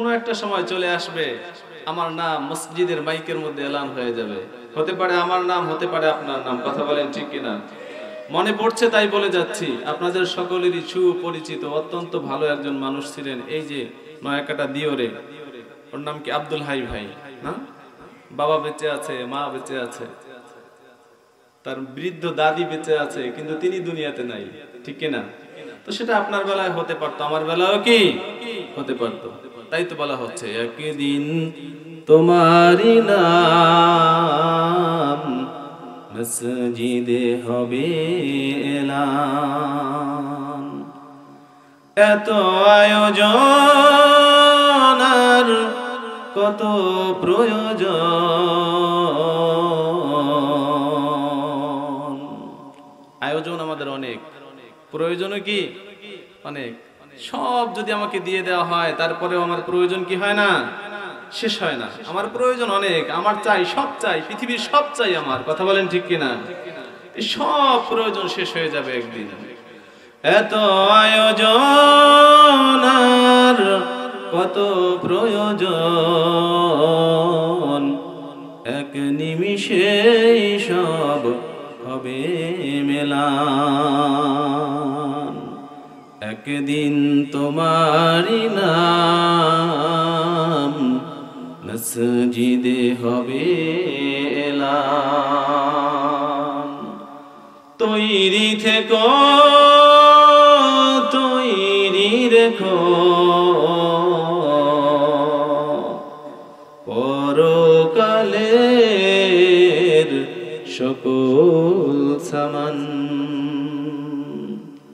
কোনো একটা সময় চলে আসবে আমার নাম মসজিদের মাইকের মধ্যে এলান হয়ে যাবে। হতে পারে আমার নাম, হতে পারে আপনার নাম। কথা বলেন ঠিক কিনা? মনে পড়ছে তাই বলে যাচ্ছি, আপনাদের সকলেরই সুপরিচিত অত্যন্ত ভালো একজন মানুষ ছিলেন, এই যে নয়াকাটা দিওরে, ওর নাম কি আব্দুল হাই ভাই না? বাবা বেঁচে আছে, মা বেঁচে আছে, তার বৃদ্ধ দাদি বেঁচে আছে, কিন্তু তিনি দুনিয়াতে নাই, ঠিক কিনা? তো সেটা আপনার বেলায় হতে পারতো, আমার বেলায়ও কি হতে পারতো। তাই তো বলা হচ্ছে একদিন তোমারই নাম মসজিদে হবে এলান। এত আয়োজন আর কত প্রয়োজন। আয়োজন আমাদের অনেক, প্রয়োজনও কি অনেক। সব যদি আমাকে দিয়ে দেওয়া হয় তারপরেও আমার প্রয়োজন কি হয় না, শেষ হয় না। আমার প্রয়োজন অনেক, আমার চাই, সব চাই, পৃথিবীর সব চাই আমার। কথা বলেন ঠিক কিনা? এই সব প্রয়োজন শেষ হয়ে যাবে একদিন। এত আয়োজন আর কত প্রয়োজন, এক নিমিষেই সব হবে মেলান। একদিন তোমারই নাম মসজিদে হবে এলান। তৈরি থেকো, তৈরি রেখো, পরকালের সকল সামান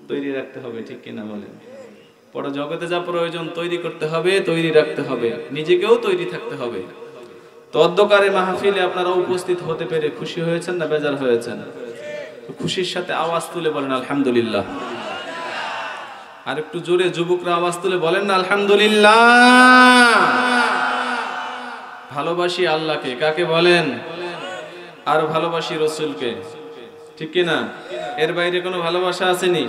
তৈরি রাখতে হবে, ঠিক কিনা বলেন? পর জগতে যা প্রয়োজন তৈরি করতে হবে, তৈরি রাখতে হবে, নিজেকেও তৈরি থাকতে হবে। তো অন্ধকারে মাহফিলে আপনারা উপস্থিত হতে পেরে খুশি হয়েছেন না বেজার হয়েছেন? খুশির সাথে আওয়াজ তুলে বলেন আলহামদুলিল্লাহ। আর একটু জোরে যুবকরা আওয়াজ তুলে বলেন না আলহামদুলিল্লাহ। ভালোবাসি আল্লাহকে, কাকে বলেন? আর ভালোবাসি রসুলকে, ঠিক কিনা? এর বাইরে কোনো ভালোবাসা আসেনি?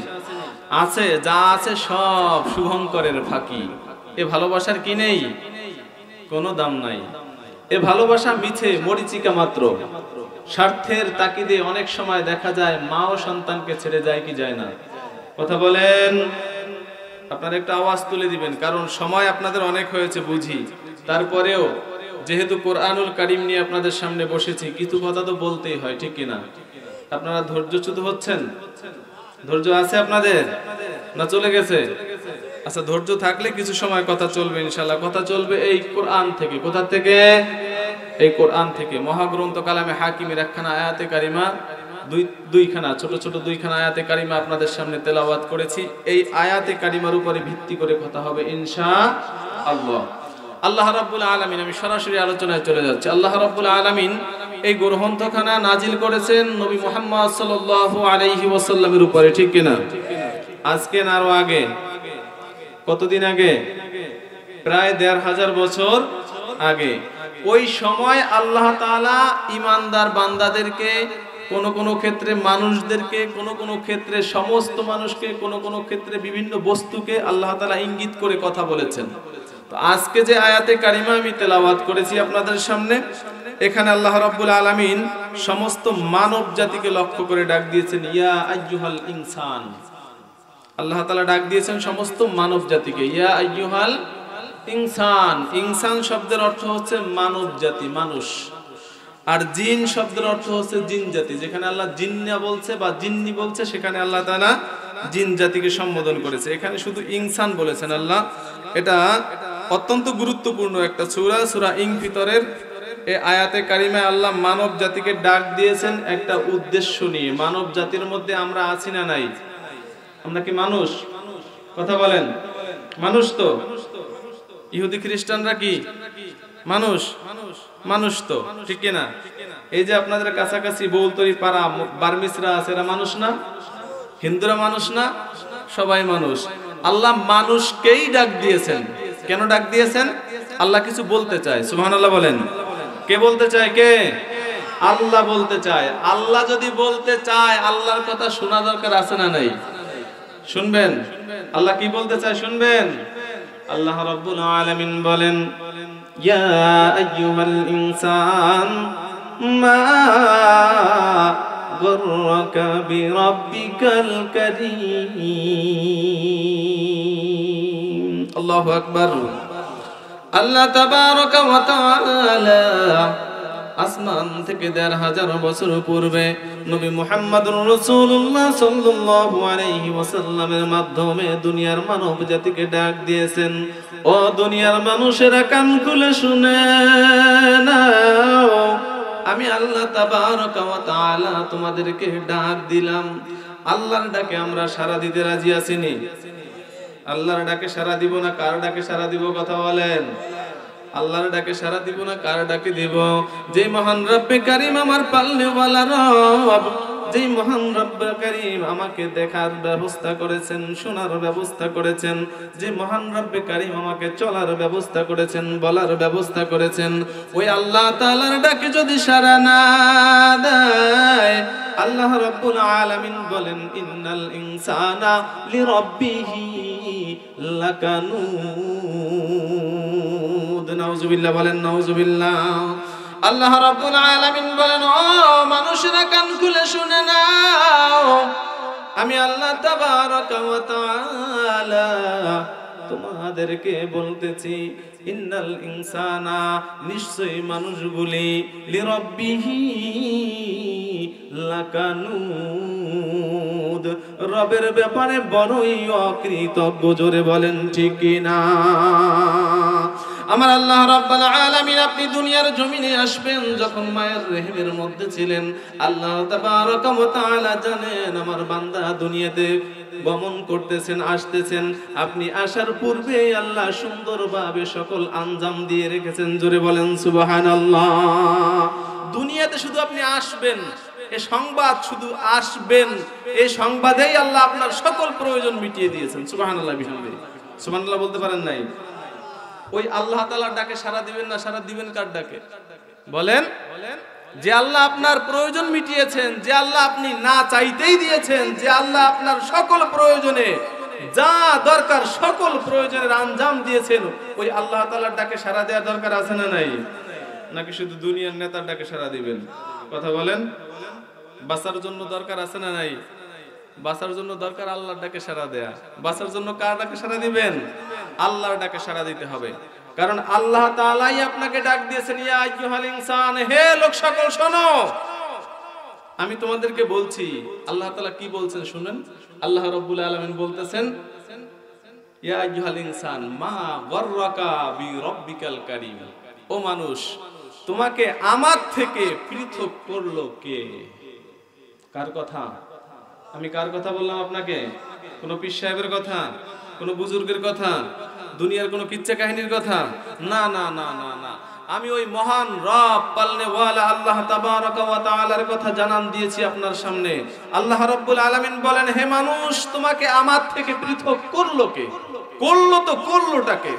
আছে, যা আছে সব শুভঙ্করের ফাঁকি। এ ভালোবাসার কি নেই? কোনো দাম নাই। এ ভালোবাসা মিছে, মরিচিকা মাত্র। স্বার্থের তাকিদে অনেক সময় দেখা যায় মা ও সন্তানকে ছেড়ে যায় কি যায় না? কথা বলেন। আপনারা একটু আওয়াজ তুলে দিবেন, কারণ সময় আপনাদের অনেক হয়েছে বুঝি। তারপরেও যেহেতু কোরআনুল কারীম নিয়ে আপনাদের সামনে বসেছি, কিছু কথা তো বলতেই হয়, ঠিক কিনা? আপনারা ধৈর্যচ্যুত হচ্ছেন? ধৈর্য আছে আপনাদের না চলে গেছে? আচ্ছা, ধৈর্য থাকলে কিছু সময় কথা চলবে ইনশাআল্লাহ। কথা চলবে এই কোরআন থেকে। কোথা থেকে? এই কোরআন থেকে। মহাগ্রন্থ কালামে হাকিমের একখানা আয়াতে কারিমা, দুইখানা ছোট ছোট দুইখানা আয়াতে কারিমা আপনাদের সামনে তেলাওয়াত করেছি। এই আয়াতে কারিমার উপরে ভিত্তি করে কথা হবে ইনশাআল্লাহ। আল্লাহ রাব্বুল আলামিন, আমি সরাসরি আলোচনায় চলে যাচ্ছি। আল্লাহ রাব্বুল আলামিন এই গ্রন্থখানা নাজিল করেছেন নবী মুহাম্মদ সাল্লাল্লাহু আলাইহি ওয়াসাল্লামের উপরে, ঠিক কিনা? আজকে না আরো আগে? কতদিন আগে? প্রায় ১৫০০ বছর আগে। ওই সময় আল্লাহ তাআলা ঈমানদার বান্দাদেরকে, কোন কোন ক্ষেত্রে মানুষদেরকে, কোন কোন ক্ষেত্রে সমস্ত মানুষকে, কোন কোন ক্ষেত্রে বিভিন্ন বস্তুকে আল্লাহ তাআলা ইঙ্গিত করে কথা বলেছেন। তো আজকে যে আয়াতে কারিমা আমি তেলাওয়াত করেছি আপনাদের সামনে, এখানে আল্লাহ রাব্বুল আলামিন সমস্ত মানব জাতিকে লক্ষ্য করে ডাক দিয়েছেন ইয়া আইয়ুহাল ইনসান। আল্লাহ তাআলা ডাক দিয়েছেন সমস্ত মানব জাতিকে ইয়া আইয়ুহাল ইনসান। ইনসান শব্দের অর্থ হচ্ছে মানব জাতি, মানুষ। আর জিন শব্দের অর্থ হচ্ছে জিন জাতি। যেখানে আল্লাহ জিন্না বলছে বা জিন্নি বলছে, সেখানে আল্লাহ তাআলা জিন জাতিকে সম্বোধন করেছে। এখানে শুধু ইনসান বলেছেন আল্লাহ। এটা অত্যন্ত গুরুত্বপূর্ণ একটা সূরা, সূরা ইনফিতরের এই আয়াতে কারিমায় আল্লাহ মানব জাতিকে ডাক দিয়েছেন একটা উদ্দেশ্য নিয়ে। মানব জাতির মধ্যে আমরা আছি না নাই? আমরা কি মানুষ? কথা বলেন। মানুষ তো। ইহুদি খ্রিস্টানরা কি মানুষ? মানুষ তো, ঠিক কিনা? এই যে আপনাদের কাছাকাছি বৌলতরি পাড়া বার্মিসরা আছে, এরা মানুষ না? হিন্দুরা মানুষ না? সবাই মানুষ। আল্লাহ মানুষকেই ডাক দিয়েছেন। কেন ডাক দিয়েছেন? আল্লাহ কিছু বলতে চায়। সুবহানাল্লাহ বলেন। কে বলতে চায়? কে? আল্লাহ বলতে চায়। আল্লাহ যদি বলতে চায়, আল্লাহর কথা শোনা দরকার আছে না নাই? শুনবেন। আল্লাহ কি বলতে চায় শুনবেন। আল্লাহ রাব্বুল আলামিন বলেন, ইয়া আইয়ুহাল ইনসান মা গররাকা বিরাব্বিকাল কারীম। আল্লাহু আকবার। আল্লাহ তাবারাকা ওয়া তাআলা আসমান থেকে ১৫০০ বছর পূর্বে নবী মুহাম্মদুর রাসূলুল্লাহ সাল্লাল্লাহু আলাইহি ওয়াসাল্লামের মাধ্যমে দুনিয়ার মানব জাতিকে ডাক দিয়েছেন, ও দুনিয়ার মানুষেরা কান খুলে শুনে নাও, আমি আল্লাহ তাবারাকা ওয়া তাআলা তোমাদেরকে ডাক দিলাম। আল্লাহর ডাকে আমরা সাড়া দিতে রাজি আছি নি? আল্লাহর ডাকে সাড়া দিব না কার ডাকে সাড়া দিব? কথা বলেন। আল্লাহর ডাকে সাড়া দিব না কার ডাকে দিব? যে মহান রব্বে কারীম আমার পালনেওয়ালা রব, যে মহান রব্বে কারীম আমাকে দেখার ব্যবস্থা করেছেন, শোনার ব্যবস্থা করেছেন, যে মহান রব্বে কারীম আমাকে চলার ব্যবস্থা করেছেন, বলার ব্যবস্থা করেছেন, ওই আল্লাহ তাআলার ডাকে যদি সাড়া না দেয়, আল্লাহ রাব্বুল আলামিন বলেন, ইন্নাল ইনসানা লিরাব্বিহি লাকানুদ। নাউজুবিল্লাহ বলেন, নাউজুবিল্লাহ। আল্লাহ রাব্বুল আলামিন বলেন, ও মানুষেরা কান খুলে শুনে নাও, আমি আল্লাহ তাবারাকা ওয়া তাআলা তোমাদেরকে বলতেছি, ইন্নাল ইনসানা নিশ্চয়ই মানুষগুলি লিরাব্বিহি লাকানুদ রবের ব্যাপারে বড়ই অকৃতজ্ঞ। জোরে বলেন ঠিক কিনা? আমার আল্লাহ রাব্বুল আলামিন আপনি দুনিয়ার জমিনে আসবেন যখন মায়ের রেহেমের মধ্যে ছিলেন, আল্লাহ তাবারাকা ওয়া তাআলা জানেন আমার বান্দা দুনিয়াতে গমন করতেছেন, আসতেছেন। আপনি আসার পূর্বে আল্লাহ সুন্দরভাবে সকল আঞ্জাম দিয়ে রেখেছেন। জোরে বলেন সুবহানাল্লাহ। দুনিয়াতে শুধু আপনি আসবেন, এই সংবাদ শুধু আসবেন, এই সংবাদেই আল্লাহ আপনার সকল প্রয়োজন মিটিয়ে দিয়েছেন। সুবহানাল্লাহ বিহামদিহি। সুবহানাল্লাহ বলতে পারেন নাই? ওই আল্লাহ তাআলার ডাকে সাড়া দিবেন না সাড়া দিবেন কার ডাকে? বলেন। যে আল্লাহ আপনার প্রয়োজন মিটিয়েছেন, যে আল্লাহ আপনি না চাইতেই দিয়েছেন, যে আল্লাহ আপনার সকল প্রয়োজনে যা দরকার সকল প্রয়োজনের আঞ্জাম দিয়েছেন, ওই আল্লাহ তাআলার ডাকে সাড়া দেওয়ার দরকার আছে না নাই? নাকি শুধু দুনিয়ার নেতার ডাকে সাড়া দিবেন? কথা বলেন। বাঁচার জন্য দরকার আছে না নাই? বাঁচার জন্য দরকার আল্লাহর ডাকে সাড়া দেয়া। বাঁচার জন্য কার ডাকে সাড়া দিবেন? আল্লাহর ডাকে সাড়া দিতে হবে। কারণ আল্লাহ তাআলাই আপনাকে ডাক দিয়েছেন, ইয়া আইয়ুহাল ইনসান, হে লোক সকল শোনো। আমি তোমাদেরকে বলছি আল্লাহ তাআলা কি বলছেন শুনেন। আল্লাহ রাব্বুল আলামিন বলতেছেন, ইয়া আইয়ুহাল ইনসান মা গররাকা বিরাব্বিকাল কারীম। ও মানুষ, তোমাকে আমার থেকে পৃথক করলো কে? কার কথা? আমি কার কথা বললাম আপনাকে? কোন পীর সাহেবের কথা? কোন বুজুর্গের কথা? দুনিয়ার কোন কিচ্ছা কাহিনীর কথা? না না না না না, আমি ওই মহান রব পালনেওয়ালা আল্লাহ তাবারাকা ওয়া তাআলার কথা জানান দিয়েছি আপনার সামনে। আল্লাহ রাব্বুল আলামিন বলেন, হে মানুষ, তোমাকে আমার থেকে পৃথক করলো কে? করলো তো করলোটাকে?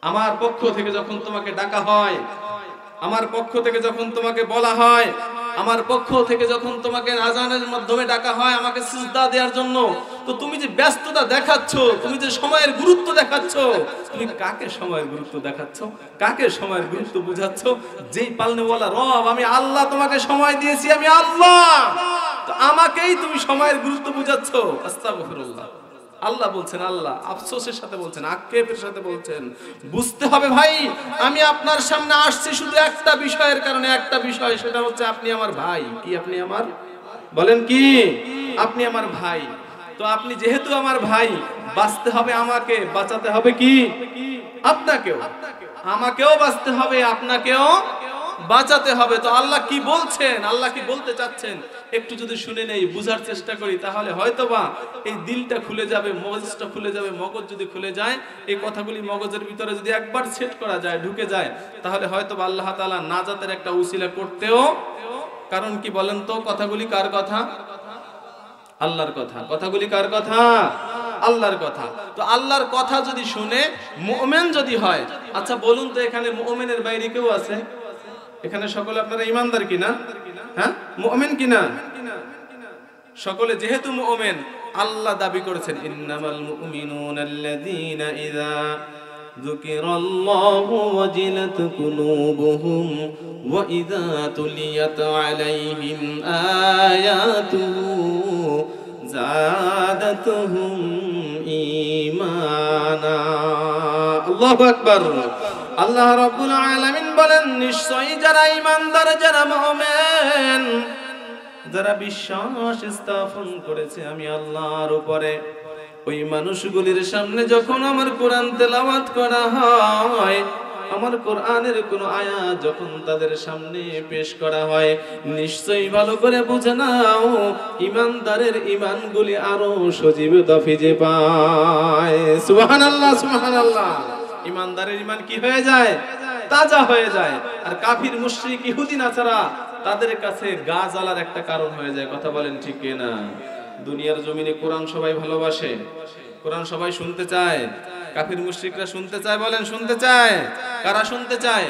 আমার পক্ষ থেকে যখন তোমাকে ডাকা হয়, আমার পক্ষ থেকে যখন তোমাকে বলা হয়, আমার পক্ষ থেকে যখন তোমাকে আযানের মাধ্যমে ডাকা হয় আমাকে সিজদা দেওয়ার জন্য, তো তুমি যে ব্যস্ততা দেখাচ্ছ, তুমি যে সময়ের গুরুত্ব দেখাচ্ছ, তুমি কাকে সময়ের গুরুত্ব দেখাচ্ছ? কাকে সময়ের গুরুত্ব বুঝাচ্ছ? যেই পালনেওয়ালা রব আমি আল্লাহ তোমাকে সময় দিয়েছি, আমি আল্লাহ, তো আমাকেই তুমি সময়ের গুরুত্ব বুঝাচ্ছ। আস্তাগফিরুল্লাহ। আল্লাহ বলছেন, আল্লাহ আফসোসের সাথে বলছেন, আক্ষেপের সাথে বলছেন, বুঝতে হবে ভাই, আমি আপনার সামনে আসছি শুধু একটা বিষয়ের কারণে, একটা বিষয়, সেটা হচ্ছে আপনি আমার ভাই। কি আপনি আমার? বলেন কি? আপনি আমার ভাই। তো আপনি যেহেতু আমার ভাই, বাঁচতে হবে আমাকে, বাঁচাতে হবে কি? আপনাকেও। আমাকেও বাঁচতে হবে, আপনাকেও বাঁচাতে হবে। তো আল্লাহ কি বলছেন, আল্লাহ কি বলতে চাচ্ছেন একটু যদি শুনে নেই, বুঝার চেষ্টা করি, তাহলে হয়তোবা এই দিলটা খুলে যাবে, মগজটা খুলে যাবে। মগজ যদি খুলে যায়, এই কথাগুলি মগজের ভিতরে যদি একবার সেট করা যায়, ঢুকে যায়, তাহলে হয়তোবা আল্লাহ তাআলা নাজাতের একটা উসিলা করতেও। কারণ কি বলেন তো, কথাগুলি কার কথা? আল্লাহর কথা। কথাগুলি কার কথা? আল্লাহর কথা। তো আল্লাহর কথা যদি শুনে মুমিন যদি হয়, আচ্ছা বলুন তো, এখানে মুমিনের বাইরে কেউ আছে? এখানে সকলে আপনারা ইমানদার কিনা? হ্যাঁ, মুমিন কিনা? সকলে যেহেতু মুমিন, আল্লাহ দাবি করেছেন ইন্নামাল মুমিনুনাল্লাযীনা ইযা যুকিরাল্লাহু ওয়াজিলাত কুলুবুহুম ওয়া ইযা তুলিয়াত আলাইহিম আয়াতুহু যাদাতুহুম ঈমানা। আল্লাহু আকবার। আল্লাহ রাব্বুল আলামিন বলেন নিশ্চয়ই যারা ঈমানদার, যারা মুমিন, যারা বিশ্বাস স্থাপন করেছে আমি আল্লাহর উপরে, ওই মানুষগুলির সামনে যখন আমার কোরআন তেলাওয়াত করা হয়, আমার কোরআনের কোন আয়াত যখন তাদের সামনে পেশ করা হয়, নিশ্চয়ই ভালো করে বুঝে নাও ঈমানদারের ঈমানগুলি আরো সজীবতা ফিরে পায়। সুবহানাল্লাহ, সুবহানাল্লাহ। ঈমানদারের ঈমান কি হয়ে যায়? তাজা হয়ে যায়। আর কাফির মুশরিক ইহুদি নাসারা তাদের কাছে গা জ্বালার একটা কারণ হয়ে যায়। কথা বলেন ঠিক কিনা? দুনিয়ার জমিনে কোরআন সবাই ভালোবাসে, কোরআন সবাই শুনতে চায়, কাফির মুশরিকরা শুনতে চায়। বলেন শুনতে চায়? কারা শুনতে চায়?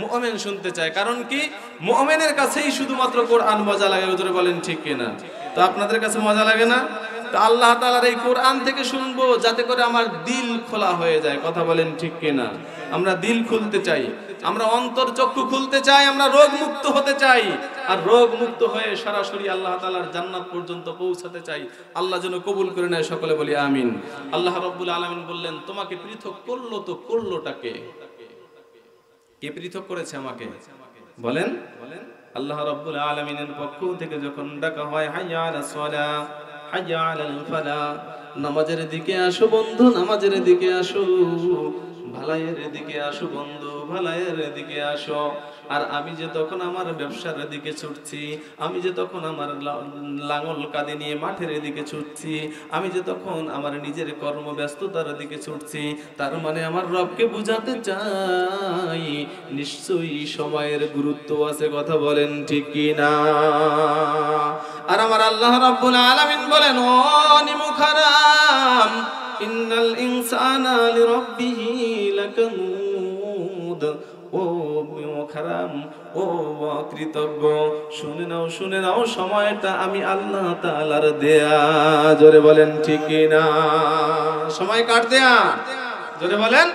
মুমিন শুনতে চায়। কারণ কি? মুমিনের কাছেই শুধুমাত্র কোরআন মজা লাগে। ওদের বলেন ঠিক কিনা? তো আপনাদের কাছে মজা লাগে না? তো আল্লাহ তাআলার এই কোরআন থেকে শুনবো যাতে করে আমার দিল খোলা হয়ে যায়। কথা বলেন ঠিক কিনা? আমরা দিল খুলতে চাই, আমরা অন্তর চক্ষু খুলতে চাই, আমরা রোগ মুক্ত হতে চাই, আর রোগ মুক্ত হয়ে সরাসরি আল্লাহ তাআলার জান্নাত পর্যন্ত পৌঁছাতে চাই। আল্লাহ যেন কবুল করে নেয়। সকলে বলি আমিন। আল্লাহ রাব্বুল আলামিন বললেন তোমাকে পৃথক করলো তো করলোটাকে? কে পৃথক করেছে আমাকে? বলেন। আল্লাহ রাব্বুল আলামিনের পক্ষ থেকে যখন ডাকা হয় হাইয়া আলাস সালাহ, হাইয়া আলাল ফালাহ, নামাজের দিকে আসো বন্ধু, নামাজের দিকে আসো, ভালাইয়ের দিকে আসো বন্ধু, ভালাইয়ের দিকে আসো। আর আমি যে তখন আমার ব্যবসার দিকে ছুটছি, আমি যে তখন আমার লাঙল কাঁধে নিয়ে মাঠের দিকে ছুটছি, আমি যে তখন আমার নিজের কর্মব্যস্ততার দিকে ছুটছি, তার মানে আমার রবকে বুঝাতে চাই নিশ্চয়ই সময়ের গুরুত্ব আছে। কথা বলেন ঠিক কিনা? আর আমার আল্লাহ রাব্বুল আলামিন বলেন ও নিমুখারাম ইন্নাল ইনসানা লিরাব্বিহি লাকানুদ। ও মুখারাম, ও কৃতজ্ঞ, শুনে নাও, শুনে নাও, সময়টা আমি আল্লাহ তাআলার দেয়া। জোরে বলেন ঠিক কিনা? সময় কার দেয়া? জোরে বলেন।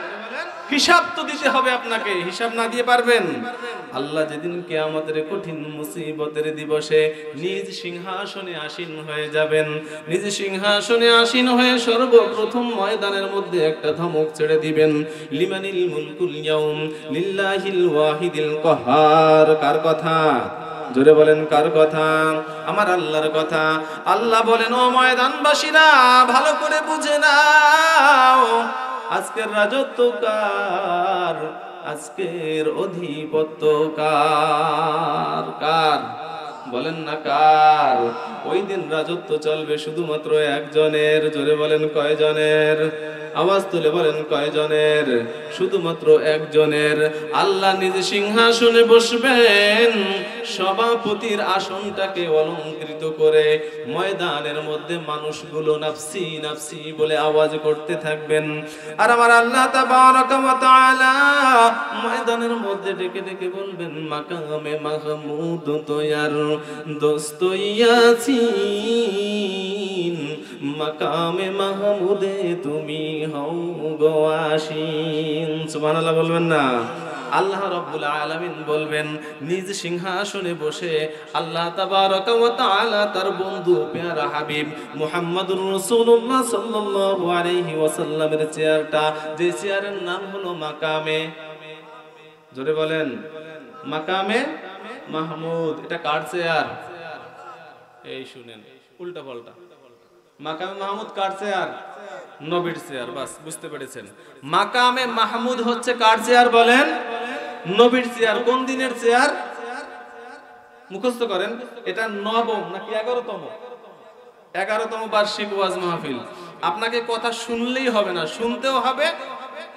হিসাব তো দিতে হবে আপনাকে। হিসাব না দিয়ে পারবেন? আল্লাহ যেদিন কিয়ামতের কঠিন মুসিবতের দিবসে নিজ সিংহাসনে আসীন হয়ে যাবেন, নিজ সিংহাসনে আসীন হয়ে সর্বপ্রথম ময়দানের মধ্যে একটা ধমক ছেড়ে দিবেন, লিমানিল মুলকুল ইয়াউম লিল্লাহিল ওয়াহিদিল কাহ্হার। কার কথা? জোরে বলেন কার কথা? আমার আল্লাহর কথা। আল্লাহ বলেন ও ময়দানবাসীরা ভালো করে বুঝে নাও, আজকের রাজত্ব কার, আজকের অধিপত্য কার? কার? বলেন না কার? ওই দিন রাজত্ব চলবে শুধুমাত্র একজনের। জোরে বলেন কয়জনের? আওয়াজ তুলে বলেন কয়জনের? শুধুমাত্র একজনের। আল্লাহ নিজে সিংহাসনে বসবেন, সভাপতির আসনটাকে অলংকৃত করে ময়দানের মধ্যে মানুষগুলো নাফসি নাফসি বলে আওয়াজ করতে থাকবেন। আর আমার আল্লাহ তাবারাকা ওয়া তাআলা ময়দানের মধ্যে ডেকে ডেকে বলবেন মাকামে মাহমুদ তৈয়ার দোস্ত ইয়াসিন, মাকামে মাহমুদে তুমি হও গো আসীন। সুবহানাল্লাহ বলবেন না? আল্লাহ রাব্বুল আলামিন বলবেন নিজ সিংহাসনে বসে আল্লাহ তাবারাকা ওয়া তাআলা তার বন্ধু পেয়ারা হাবিব মুহাম্মদুর রাসূলুল্লাহ সাল্লাল্লাহু আলাইহি ওয়াসাল্লামের চেয়ারটা, যে চেয়ারের নাম হলো মাকামে, জোরে বলেন মাকামে মাহমুদ। এটা কার চেয়ার? এই শুনেন উল্টা পাল্টা। মাকামে মাহমুদ কার চেয়ার? নবীর চেয়ার। বাস বুঝতে পেরেছেন। মাকামে মাহমুদ হচ্ছে কার চেয়ার বলেন? নবীর চেয়ার। কোন দিনের চেয়ার? মুখস্থ করেন। এটা নবম নাকি 11তম? 11তম বার্ষিক ওয়াজ মাহফিল। আপনাকে কথা শুনলেই হবে না, শুনতেও হবে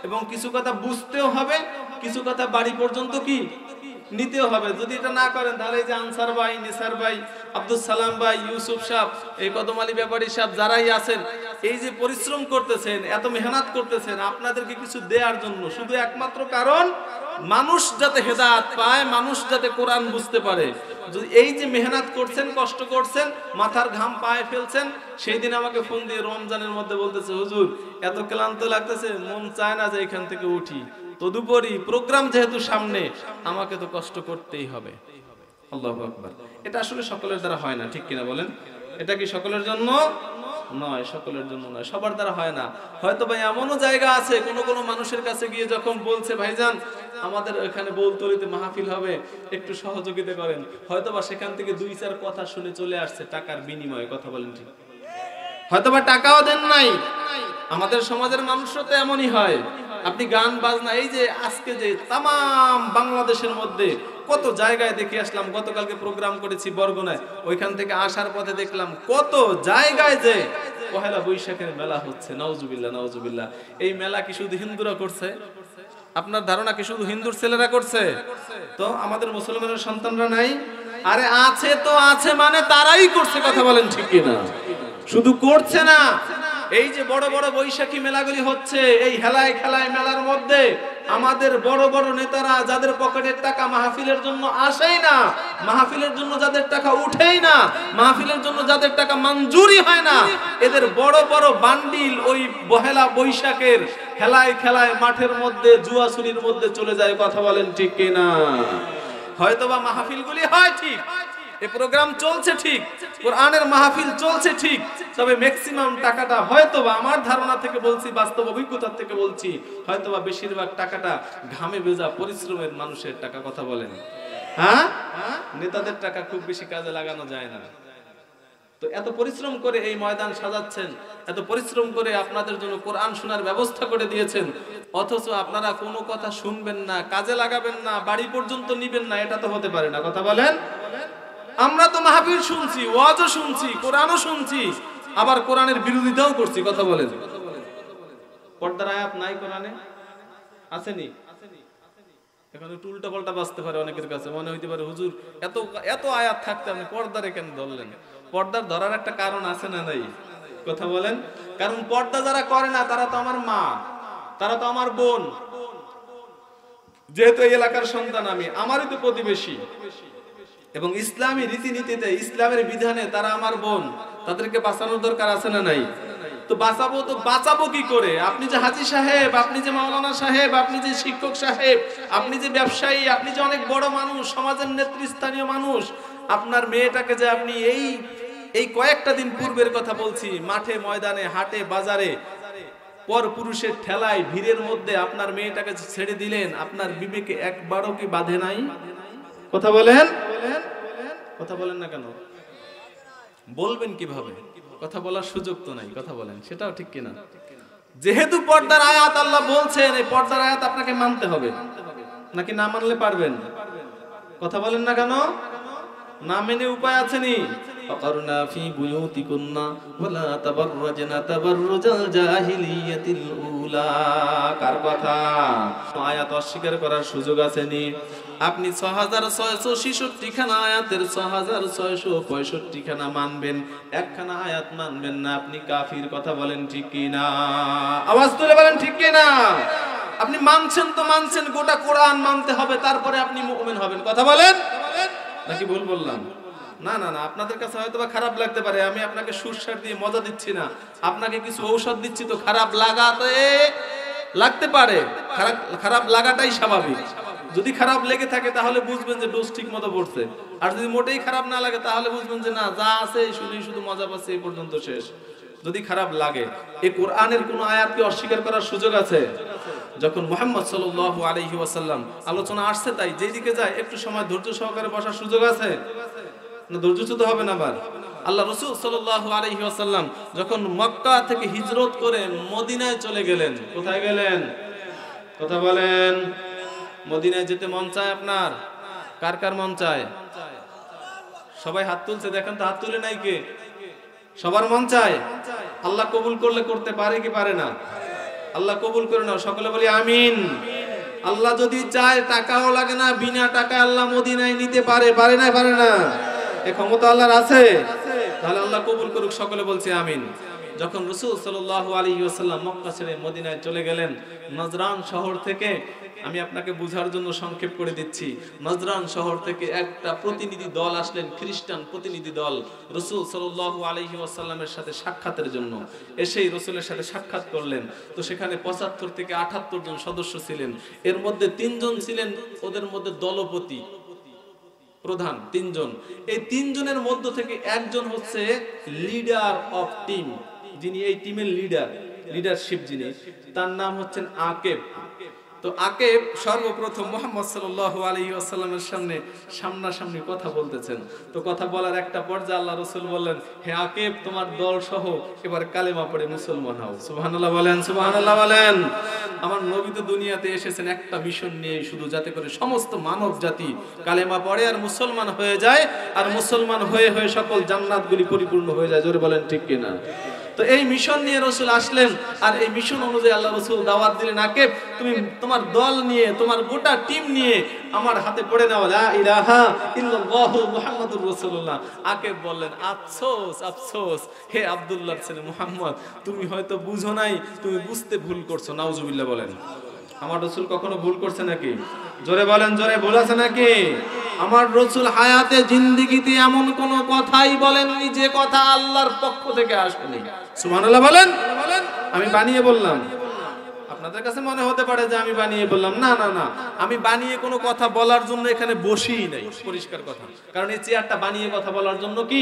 এবং কিছু কথা বুঝতেও হবে, কিছু কথা বাড়ি পর্যন্ত কি নিতেও হবে। যদি এটা না করেন তাহলে এই যে আনসার ভাই, নিসার ভাই, আব্দুল সালাম ভাই, ইউসুফ সাহেব, এই কদম আলী ব্যাপারী সাহেব যারাই আছেন, এই যে পরিশ্রম করতেছেন, এত মেহনত করতেছেন আপনাদেরকে কিছু দেওয়ার জন্য, শুধু একমাত্র কারণ মানুষ যাতে হেদায়েত পায়, মানুষ যাতে কোরআন বুঝতে পারে। যদি এই যে মেহনত করছেন, কষ্ট করছেন, মাথার ঘাম পায়ে ফেলছেন, সেই দিন আমাকে ফোন দিয়ে রমজানের মধ্যে বলতেছে, হুজুর এত ক্লান্ত লাগতেছে, মন চায় না যে এখান থেকে উঠি, তদুপরি প্রোগ্রাম যেহেতু সামনে, আমাকে তো কষ্ট করতেই হবে। আল্লাহু আকবার। এটা আসলে সকলের দ্বারা হয় না, ঠিক কিনা বলেন? এটা কি সকলের জন্য নয়? সকলের জন্য নয়, সবার দ্বারা হয় না। হয়তো ভাই এমনও জায়গা আছে, কোন কোন মানুষের কাছে গিয়ে যখন বলছে, ভাইজান আমাদের এখানে বলতলিতে মাহফিল হবে, একটু সহযোগিতা করেন, হয়তোবা সেখান থেকে 2-4 কথা শুনে চলে আসছে টাকার বিনিময়ে। কথা বলেন ঠিক? হয়তোবা টাকাও দেন নাই। আমাদের সমাজের মানুষও তো এমনই হয়। আপনি গান বাজনা, এই যে আজকে যে তামাম বাংলাদেশের মধ্যে কত জায়গায় দেখে আসলাম, গতকালকে প্রোগ্রাম করেছি বরগুনায়, ওইখান থেকে আসার পথে দেখলাম কত জায়গায় যে পহেলা বৈশাখের মেলা হচ্ছে। নাউজুবিল্লাহ, নাউজুবিল্লাহ। এই মেলা কি শুধু হিন্দুরা করছে? আপনার ধারণা কি শুধু হিন্দুর ছেলেরা করছে? তো আমাদের মুসলমানের সন্তানরা নাই? আরে আছে তো আছে, মানে তারাই করছে। কথা বলেন ঠিক কিনা? শুধু করছে না, এই যে বড় বড় বৈশাখী মেলাগুলি হচ্ছে, এই হেলায় খেলায় মেলার মধ্যে আমাদের বড় বড় নেতারা, যাদের পকেটের টাকা মাহফিলের জন্য আসেই না, মাহফিলের জন্য যাদের টাকা উঠেই না, মাহফিলের জন্য যাদের টাকা মঞ্জুরি হয় না, এদের বড় বড় বান্ডিল ওই পহেলা বৈশাখের হেলায় খেলায় মাঠের মধ্যে, জুয়াচুরির মধ্যে চলে যায়। কথা বলেন ঠিক কিনা? হয়তোবা মাহফিলগুলি হয় ঠিক, এই প্রোগ্রাম চলছে ঠিক, কোরআনের মাহফিল চলছে ঠিক, তবে ম্যাক্সিমাম টাকাটা হয়তোবা, আমার ধারণা থেকে বলছি, বাস্তব অভিজ্ঞতা থেকে বলছি, হয়তোবা বেশিরভাগ টাকাটা ঘামে ভেজা পরিশ্রমের মানুষের টাকা। কথা বলেন? হ্যাঁ, নেতাদের টাকা খুব বেশি কাজে লাগানো যায় না। তো এত পরিশ্রম করে এই ময়দান সাজাচ্ছেন, এত পরিশ্রম করে আপনাদের জন্য কোরআন শোনার ব্যবস্থা করে দিয়েছেন, অথচ আপনারা কোনো কথা শুনবেন না, কাজে লাগাবেন না, বাড়ি পর্যন্ত নিবেন না, এটা তো হতে পারে না। কথা বলেন? আমরা তো মাহফিল শুনছি, ওয়াজও শুনছি, কোরআনও শুনছি, আবার কোরআনের বিরোধিতাও করছি। কথা বলেন? পর্দার আয়াত নাই কোরআনে? আসেনি? এখন একটু উল্টা পাল্টা বাজতে পারে অনেকের কাছে, মনে হইতে পারে হুজুর এত এত আয়াত থাকতে আপনি পর্দারে কেন ধরলেন? পর্দার ধরার একটা কারণ আছে না নাই? কথা বলেন? কারণ পর্দা যারা করে না, তারা তো আমার মা, তারা তো আমার বোন, যেহেতু এই এলাকার সন্তান আমি, আমারই তো প্রতিবেশী, এবং ইসলামী রীতিনীতিতে, ইসলামের বিধানে তারা আমার বোন, তাদেরকে বাঁচানোর দরকার আছে না নাই? তো বাঁচাবো কি করে? আপনি যে হাজী সাহেব, আপনি যে মাওলানা সাহেব, আপনি যে শিক্ষক সাহেব, আপনি যে ব্যবসায়ী, আপনি যে অনেক বড় মানুষ, সমাজের নেতৃস্থানীয় মানুষ, আপনার মেয়েটাকে যে আপনি এই কয়েকটা দিন পূর্বের কথা বলছি, মাঠে ময়দানে, হাটে বাজারে, পর পুরুষের ঠেলায় ভিড়ের মধ্যে আপনার মেয়েটাকে ছেড়ে দিলেন, আপনার বিবেকে একবারও কি বাধে নাই? কথা বলেন? কথা বলেন না কেন? বলবেন কিভাবে? কথা বলার সুযোগ তো নাই। কথা বলেন, সেটাও ঠিক কিনা? যেহেতু পর্দার আয়াত আল্লাহ বলছেন, এই পর্দার আয়াত আপনাকে মানতে হবে, নাকি না মানলে পারবেন? কথা বলেন না কেন? না মেনে উপায় আছেনি? ফাকারনা ফি বুয়ুতিকুন্না ওয়ালা তাবাররাজনা তাবাররুজাল জাহিলিয়াতিল উলা। কার কথা? আয়াত অস্বীকার করার সুযোগ আছেনি? আপনি 6666 খানা আয়াতের 6665 খানা মানবেন, একখানা আয়াত মানবেন না, আপনি কাফির। কথা বলেন ঠিক কি না? আওয়াজ তুলে বলেন ঠিক কি না? আপনি মানছেন তো মানছেন, গোটা কোরআন মানতে হবে, তারপরে আপনি মুমিন হবেন। কথা বলেন? নাকি ভুল বললাম? না না না, আপনাদের কাছে হয়তো বা খারাপ লাগতে পারে, আমি আপনাকে সুরসার দিয়ে মজা দিচ্ছি না, আপনাকে কিছু ঔষধ দিচ্ছি, তো খারাপ লাগতে পারে, খারাপ লাগাটাই স্বাভাবিক। যদি খারাপ লেগে থাকে তাহলে বুঝবেন যে ডোজ ঠিক মতো পড়ছে, আর যদি মোটেই খারাপ না লাগে তাহলে বুঝবেন যে না, যা আছে শুধু মজা পাচ্ছে, এই পর্যন্ত শেষ। যদি খারাপ লাগে, এই কোরআনের কোন আয়াতকে অস্বীকার করার সুযোগ আছে? যখন মুহাম্মদ সাল্লাল্লাহু আলাইহি ওয়াসাল্লাম আলোচনা আসছে, তাই যেদিকে যায় একটু সময় ধৈর্য সহকারে বসার সুযোগ আছে না? ধৈর্যচ্যুত হবে না। আবার আল্লাহ রাসূল সাল্লাল্লাহু আলাইহি ওয়াসাল্লাম যখন মক্কা থেকে হিজরত করে মদিনায় চলে গেলেন, কোথায় গেলেন? কথা বলেন? মদিনায় যেতে মন চায় আপনার? কার কার মন চায়? সবাই হাত তুলছে, দেখেন তো হাত তুলে নাই কে? সবার মন চায়। আল্লাহ কবুল করলে করতে পারে কি পারে না? আল্লাহ কবুল করে নাও, সকলে বলি আমিন। আল্লাহ যদি চায়, টাকাও লাগে না, বিনা টাকায় আল্লাহ মদিনায় নিতে পারে। পারে না? পারে না? এই ক্ষমতা আল্লাহর আছে। তাহলে আল্লাহ কবুল করুক, সকলে বলছে আমিন। যখন রাসূল সাল্লাল্লাহু আলাইহি ওয়াসাল্লাম মক্কা ছেড়ে মদিনায় চলে গেলেন, নজরান শহর থেকে, আমি আপনাকে বোঝার জন্য সংক্ষেপ করে দিচ্ছি, নজরান শহর থেকে একটা প্রতিনিধি দল আসলেন, খ্রিস্টান প্রতিনিধি দল, রাসূল সাল্লাল্লাহু আলাইহি ওয়াসাল্লামের সাথে সাক্ষাতের জন্য এসেই রাসূলের সাথে সাক্ষাৎ করলেন। তো সেখানে ৭৫ থেকে ৭৮ জন সদস্য ছিলেন, এর মধ্যে ৩ জন ছিলেন ওদের মধ্যে দলপতি, প্রধান ৩ জন। এই ৩ জনের মধ্য থেকে একজন হচ্ছে লিডার অফ টিম, যিনি এই টিমের লিডারশিপ যিনি, তার নাম হচ্ছেন আকেব। তো আকেব সর্বপ্রথম মুহাম্মদ সাল্লাল্লাহু আলাইহি ওয়াসাল্লামের সামনে সামনাসামনি কথা বলতেছেন। তো কথা বলার একটা পর্যায়ে আল্লাহ রাসূল বললেন, হে আকেব, তোমার দল সহ এবার কালেমা পড়ে মুসলমান হও। সুবহানাল্লাহ বলেন, সুবহানাল্লাহ বলেন। আমার নবী তো দুনিয়াতে এসেছেন একটা মিশন নিয়ে, শুধু যাতে করে সমস্ত মানব জাতি কালেমা পড়ে আর মুসলমান হয়ে যায়, আর মুসলমান হয়ে হয়ে সকল জান্নাতগুলি পরিপূর্ণ হয়ে যায়। জোরে বলেন ঠিক কিনা? তো এই মিশন নিয়ে রাসূল আসলেন, আর এই মিশন অনুযায়ী আল্লাহ রাসূল দাওয়াত দিলেন, আকেব তুমি তোমার দল নিয়ে, তোমার গোটা টিম নিয়ে আমার হাতে পড়ে নাও লা ইলাহা ইল্লাল্লাহু মুহাম্মাদুর রাসূলুল্লাহ। আকেব বললেন, আফসোস আফসোস হে আব্দুল্লাহর ছেলে মুহাম্মদ, তুমি হয়তো বুঝো নাই, তুমি বুঝতে ভুল করছো। নাউজুবিল্লাহ বলেন। আমার রাসূল কখনো ভুল করছে নাকি? জোরে বলেন, জোরে ভুল আছে নাকি? আমার রাসূল হায়াতে জিন্দেগিতে এমন কোন কথাই বলেননি যে কথা আল্লাহর পক্ষ থেকে আসেনি। সুবহানাল্লাহ বলেন। আমি বানিয়ে বললাম? আপনাদের কাছে মনে হতে পারে যে আমি বানিয়ে বললাম। না না না, আমি বানিয়ে কোনো কথা বলার জন্য এখানে বসিই নাই, পরিষ্কার কথা। কারণ এই চেয়ারটা বানিয়ে কথা বলার জন্য কি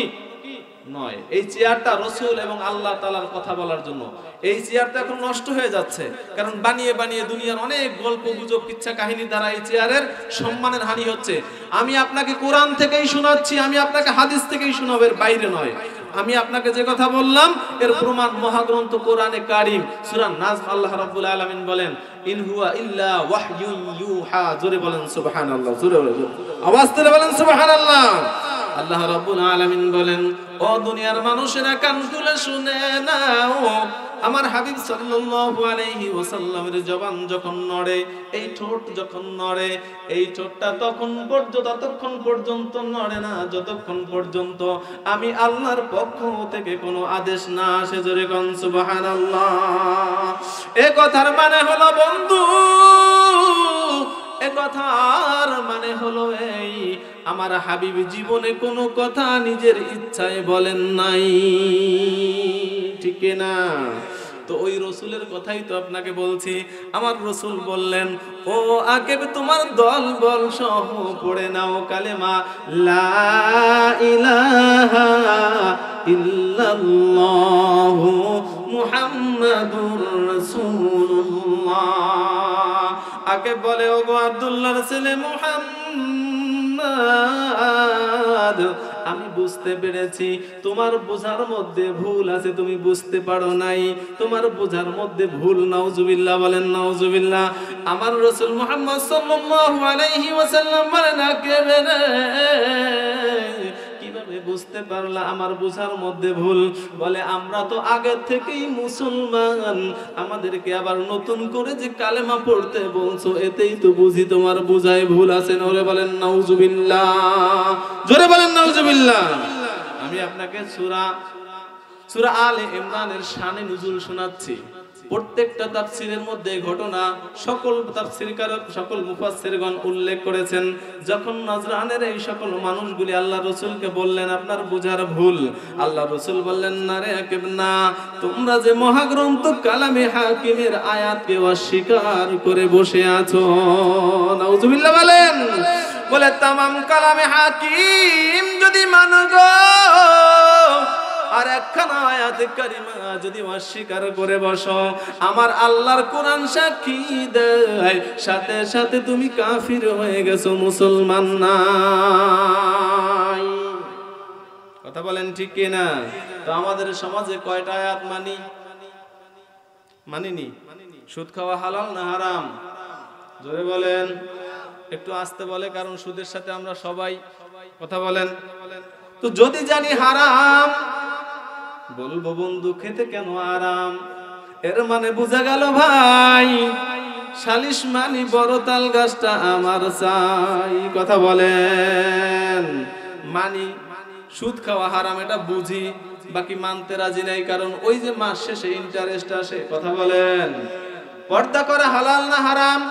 নয়, এই চেয়ারটা রাসূল এবং আল্লাহ তাআলার কথা বলার জন্য। এই চেয়ারটা এখন নষ্ট হয়ে যাচ্ছে, কারণ বানিয়ে বানিয়ে দুনিয়ার অনেক গল্প গুজব কিচ্ছা কাহিনীর দ্বারা এই চেয়ারের সম্মানের হানি হচ্ছে। আমি আপনাকে কোরআন থেকেই শোনাচ্ছি, আমি আপনাকে হাদিস থেকেই শোনাবো, এর বাইরে নয়। আমি আপনাকে যে কথা বললাম এর প্রমাণ মহাগ্রন্থ কোরআনে কারীম সূরা নাজম। আল্লাহ রাব্বুল আলামিন বলেন, ইন হুয়া ইল্লা ওয়াহয়ুন ইউহা। জোরে বলেন সুবহানাল্লাহ, জোরে বলেন, আওয়াজ তুলে বলেন সুবহানাল্লাহ। আল্লাহ রাব্বুল আলামিন বলেন, ও দুনিয়ার মানুষেরা কান খুলে শুনে নাও, আমার হাবিব সাল্লাল্লাহু আলাইহি ওয়াসাল্লামের জবান যখন নড়ে, এই ঠোঁট যখন নড়ে, এই ঠোঁটটা ততক্ষণ পর্যন্ত নড়ে না যতক্ষণ পর্যন্ত আমি আল্লাহর পক্ষ থেকে কোনো আদেশ না আসে। জোরে কোন সুবহানাল্লাহ। এ কথার মানে হলো বন্ধু, এ কথার মানে হলো এই, আমার হাবিব জীবনে কোনো কথা নিজের ইচ্ছায় বলেন নাই, ঠিক না? তো ওই রাসূলের কথাই তো আপনাকে বলছি। আমার রাসূল বললেন, ও আকেব, তোমার দল বল সহ পড়ে নাও কালেমা লা ইলাহা ইল্লাল্লাহু মুহাম্মাদুর রাসূলুল্লাহ। আকেব বলে, ও গো আব্দুল্লাহর ছেলে মুহাম্মদ, আমি বুঝতে পেরেছি তোমার বোঝার মধ্যে ভুল আছে, তুমি বুঝতে পারো নাই, তোমার বোঝার মধ্যে ভুল। নাউজুবিল্লাহ বলেন, নাউজুবিল্লাহ। আমার রাসূল মুহাম্মদ সাল্লাল্লাহু আলাইহি ওয়াসাল্লাম বলেন, আকেব রে, কিভাবে বুঝতে পারলা আমার বোঝার মধ্যে ভুল? বলে, আমরা তো আগে থেকেই মুসলমান, আমাদেরকে আবার নতুন করে যে কালেমা পড়তে বলছো, এতেই তো বুঝি তোমার বোঝায় ভুল আছে। ওরে বলেন নাউজুবিল্লাহ, জোরে বলেন নাউজুবিল্লাহ। আমি আপনাকে সূরা আলে ইমরানের শানে নুজুল শোনাচ্ছি। প্রত্যেকটা তাফসীরের মধ্যে ঘটনা সকল তাফসীরকার, সকল মুফাসসিরগণ উল্লেখ করেছেন। যখন নজরানের এই সকল মানুষগুলি আল্লাহ রাসূলকে বললেন আপনার বুঝার ভুল, আল্লাহ রাসূল বললেন, না রে আকিব না, তোমরা যে মহাগ্রন্থ কালামে হাকিমের আয়াতকে অস্বীকার করে বসে আছো। নাউজুবিল্লাহ বলেন। বলে, তামাম কালামে হাকিম যদি মানো গো, আর একখানা আয়াতে কারিমা যদি অস্বীকার করে বসো, আমার আল্লাহর কোরআন সাক্ষী দেয়, সাথে সাথে তুমি কাফির হয়ে গেছো, মুসলমান নাই। কথা বলেন ঠিক কিনা? তো আমাদের সমাজে কয়টা আয়াত মানিনি? সুদ খাওয়া হালাল না হারাম? জোরে বলেন, একটু আস্তে বলে, কারণ সুদের সাথে আমরা সবাই। কথা বলেন। তো যদি জানি হারাম, বলবো বন্ধু খেতে কেন আরাম? এর মানে বোঝা গেল ভাই, সালিশ মানি বড় তাল গাছটা আমার চাই। কথা বলেন। মানি সুদ খাওয়া হারাম, এটা বুঝি, বাকি মানতে রাজি নাই, কারণ ওই যে মাস শেষে ইন্টারেস্ট আসে। কথা বলেন, পর্দা করা হালাল না হারাম?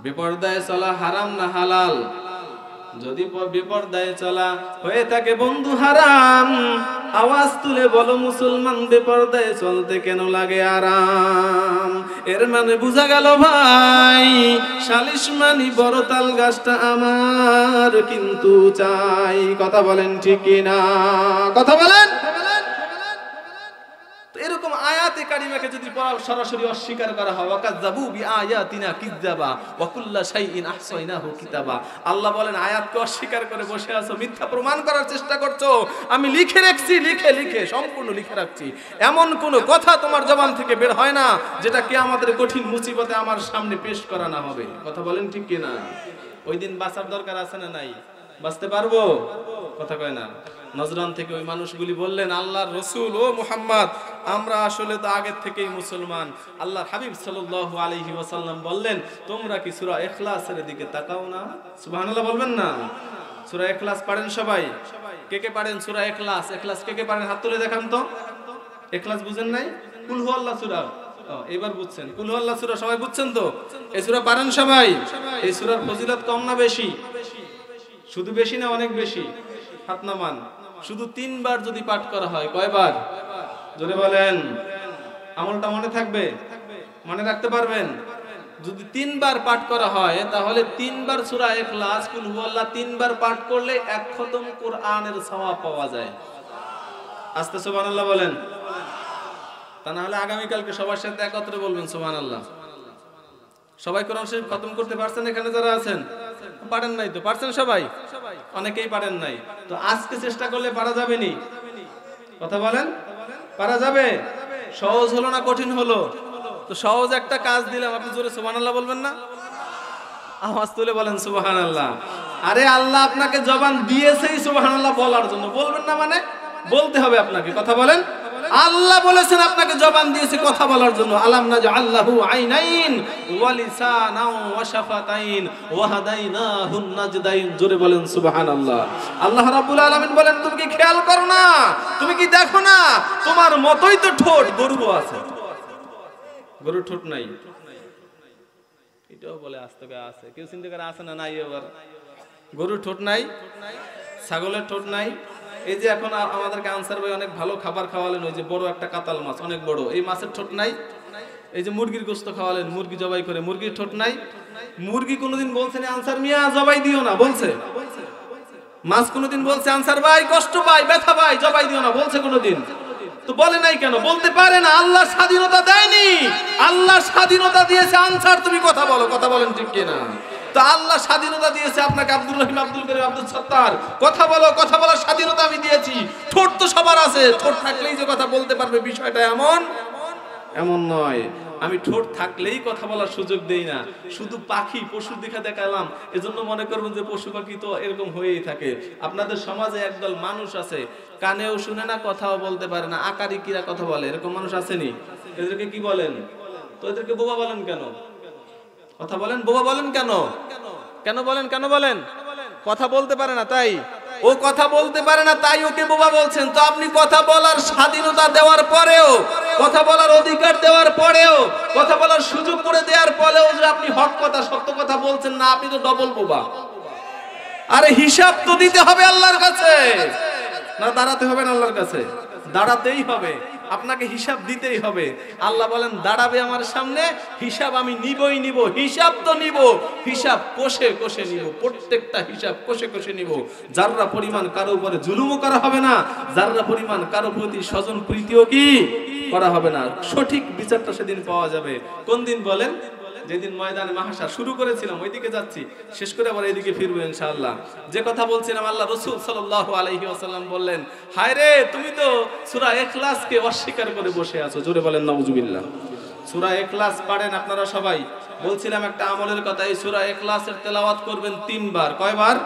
বেপর্দায় চলা হারাম না হালাল? যদি বেপর্দায় চলা হয়ে থাকে বন্ধু হারাম, আওয়াজ তুলে বলো মুসলমান, বেপর্দায় চলতে কেন লাগে আরাম? এর মানে বুঝা গেল ভাই, শালিশ মানি বড় তাল গাছটা আমার কিন্তু চাই। কথা বলেন ঠিক কিনা? কথা বলেন। এরকম আয়াতে কারিমাকে যদি সরাসরি অস্বীকার করা হয়, ওয়াকাযাবু বিআয়াতিনা কিযাবা ওয়া কুল্লা শাইইন আহসাইনাহু কিতাবা। আল্লাহ বলেন আয়াতকে অস্বীকার করে বসে আছো, মিথ্যা প্রমাণ করার চেষ্টা করছো। আমি লিখে রাখছি, লিখে সম্পূর্ণ লিখে রাখছি। এমন কোন কথা তোমার জবান থেকে বের হয় না যেটা কিয়ামতের কঠিন মুসিবতে আমার সামনে পেশ করা না হবে। কথা বলেন ঠিক কি না? ওই দিন বাঁচার দরকার আছে না নাই? বাঁচতে পারবো? কথা কয় না। নজরান থেকে ওই মানুষগুলি বললেন, আল্লাহর রাসূল ও মুহাম্মদ, আমরা আসলে তো আগের থেকেই মুসলমান। আল্লাহর হাবিব সাল্লাল্লাহু আলাইহি ওয়াসাল্লাম বললেন, তোমরা কি সূরা ইখলাসের দিকে তাকাও না? সুবহানাল্লাহ বলবেন না? সূরা ইখলাস পড়েন সবাই? কে কে পড়েন সূরা ইখলাস? ইখলাস কে কে পড়েন? হাত তুলে দেখান তো। ইখলাস বুঝেন নাই? কুল হুয়াল্লাহ সূরা, এবার বুঝছেন? কুল হুয়াল্লাহ সূরা সবাই বুঝছেন তো? এই সূরা পড়েন সবাই? এই সূরার ফজিলত কম না বেশি? শুধু বেশি না অনেক বেশি? হাত নামান। শুধু 3 বার যদি পাঠ করা হয়, কয়বার? জোরে বলেন। আমলটা মনে থাকবে? মনে রাখতে পারবেন? যদি 3 বার পাঠ করা হয়, তাহলে 3 বার সূরা ইখলাস কুল হুয়াল্লাহ 3 বার পাঠ করলে 1 খতম কোরআনের সওয়াব পাওয়া যায়। আস্তে সুবহানাল্লাহ বলেন। তা না হলে আগামী কালকে সবার সাথে একত্রে বলবেন সুবহানাল্লাহ। সবাই কোরআন শরীফ খতম করতে পারছেন এখানে যারা আছেন? পারেন নাই তো? পারছেন সবাই? অনেকেই পারেন নাই। তো আজকে চেষ্টা করলে পারা যাবে নি? কথা বলেন, পারা যাবে? সহজ হলো না কঠিন হলো? তো সহজ একটা কাজ দিলাম, আপনি জোরে সুবহানাল্লাহ বলবেন না? আওয়াজ তুলে বলেন সুবহানাল্লাহ। আরে আল্লাহ আপনাকে জবান দিয়েছেই সুবহানাল্লাহ বলার জন্য, বলবেন না মানে? বলতে হবে আপনাকে। কথা বলেন। আল্লাহ বলেছেন আপনাকে জবান দিয়েছে কথা বলার জন্য। আলাম নাজআল্লাহু আইনাইন ওয়া লিসানাও ওয়া শাফাতাইন ওয়া হাদাইনাহুন নাজদাইন। জোরে বলেন সুবহানাল্লাহ। আল্লাহ রাব্বুল আলামিন বলেন, তুমি কি খেয়াল করো না? তুমি কি দেখো না? তোমার মতই তো ঠোঁট গরুও আছে। গরুর ঠোঁট নাই? এটাও বলে আস্তে করে আছে। কেউ চিন্তা করে আছে না নাই? এবার গরুর ঠোঁট নাই, ছাগলের ঠোঁট নাই। এই যে এখন আমাদেরকে আনসার ভাই অনেক ভালো খাবার খাওয়ালেন, ওই যে বড় একটা কাতাল মাছ, অনেক বড়, এই মাছের ঠোঁট নাই। এই যে মুরগির গোশত খাওয়ালেন, মুরগি জবাই করে, মুরগির ঠোঁট নাই। মুরগি কোনোদিন বলছে না আনসার মিয়া জবাই দিও না? বলছে? মাছ কোনোদিন বলছে আনসার ভাই কষ্ট পাই, ব্যথা পাই, জবাই দিও না? বলছে কোনোদিন? তো বলে নাই কেন? বলতে পারে না। আল্লাহ স্বাধীনতা দেয়নি? আল্লাহ স্বাধীনতা দিয়েছে আনসার, তুমি কথা বলো। কথা বলেন ঠিক কিনা? তো আল্লাহ স্বাধীনতা দিয়েছে আপনাকে, আব্দুর রহিম, আব্দুল করিম, আব্দুল সত্তার, কথা বলো। কথা বলার স্বাধীনতা আমি দিয়েছি। ঠোঁট তো সবার আছে, ঠোঁট থাকলেই যে কথা বলতে পারবে বিষয়টা এমন নয়। আমি ঠোঁট থাকলেই কথা বলার সুযোগ দেই না। শুধু পাখি পশুর দেখা দেখালাম, এজন্য মনে করবেন যে পশু পাখি তো এরকম হয়েই থাকে। আপনাদের সমাজে একদল মানুষ আছে, কানেও শুনে না, কথাও বলতে পারে না, আকারিকিরা কথা বলে, এরকম মানুষ আসেনি? এদেরকে কি বলেন? তো এদেরকে বোবা বলেন কেন? কথা বলেন, বোবা বলেন কেন? কেন বলেন? কেন বলেন? কথা বলতে পারে না তাই? ও কথা বলতে পারে না তাই ওকে বোবা বলছেন। তো আপনি কথা বলার স্বাধীনতা দেওয়ার পরেও, কথা বলার অধিকার দেওয়ার পরেও, কথা বলার সুযোগ করে দেওয়ার পরেও যে আপনি হক কথা, সত্য কথা বলছেন না, আপনি তো ডবল বোবা। আরে হিসাব তো দিতে হবে আল্লাহর কাছে, না দাঁড়াতে হবে না আল্লাহর কাছে? দাঁড়াতেই হবে, আপনাকে হিসাব দিতেই হবে। আল্লাহ বলেন দাঁড়াবে আমার সামনে, হিসাব আমি নিবই নিব। হিসাব তো নিব, হিসাব কষে কষে নিব, প্রত্যেকটা হিসাব কষে কষে নিব। যাররা পরিমাণ কারো উপরে জুলুমও করা হবে না, যাররা পরিমাণ কারো প্রতি স্বজন প্রীতিও কি করা হবে না। সঠিক বিচারটা সেদিন পাওয়া যাবে। কোন দিন বলেন? যেদিন ময়দানে মাহশার শুরু করেছিলাম ওইদিকে যাচ্ছি, শেষ করে আবার এইদিকে ফিরবো ইনশাআল্লাহ। যে কথা বলছিলাম, আল্লাহ রাসূল সাল্লাল্লাহু আলাইহি ওয়াসাল্লাম বললেন, হায় রে তুমি তো সূরা ইখলাসকে অস্বীকার করে বসে আছো। জোরে বলেন নাউজুবিল্লাহ। সূরা ইখলাস পড়েন আপনারা সবাই। বলছিলাম একটা আমলের কথা, এই সূরা ইখলাসের তেলাওয়াত করবেন 3 বার। কয়বার?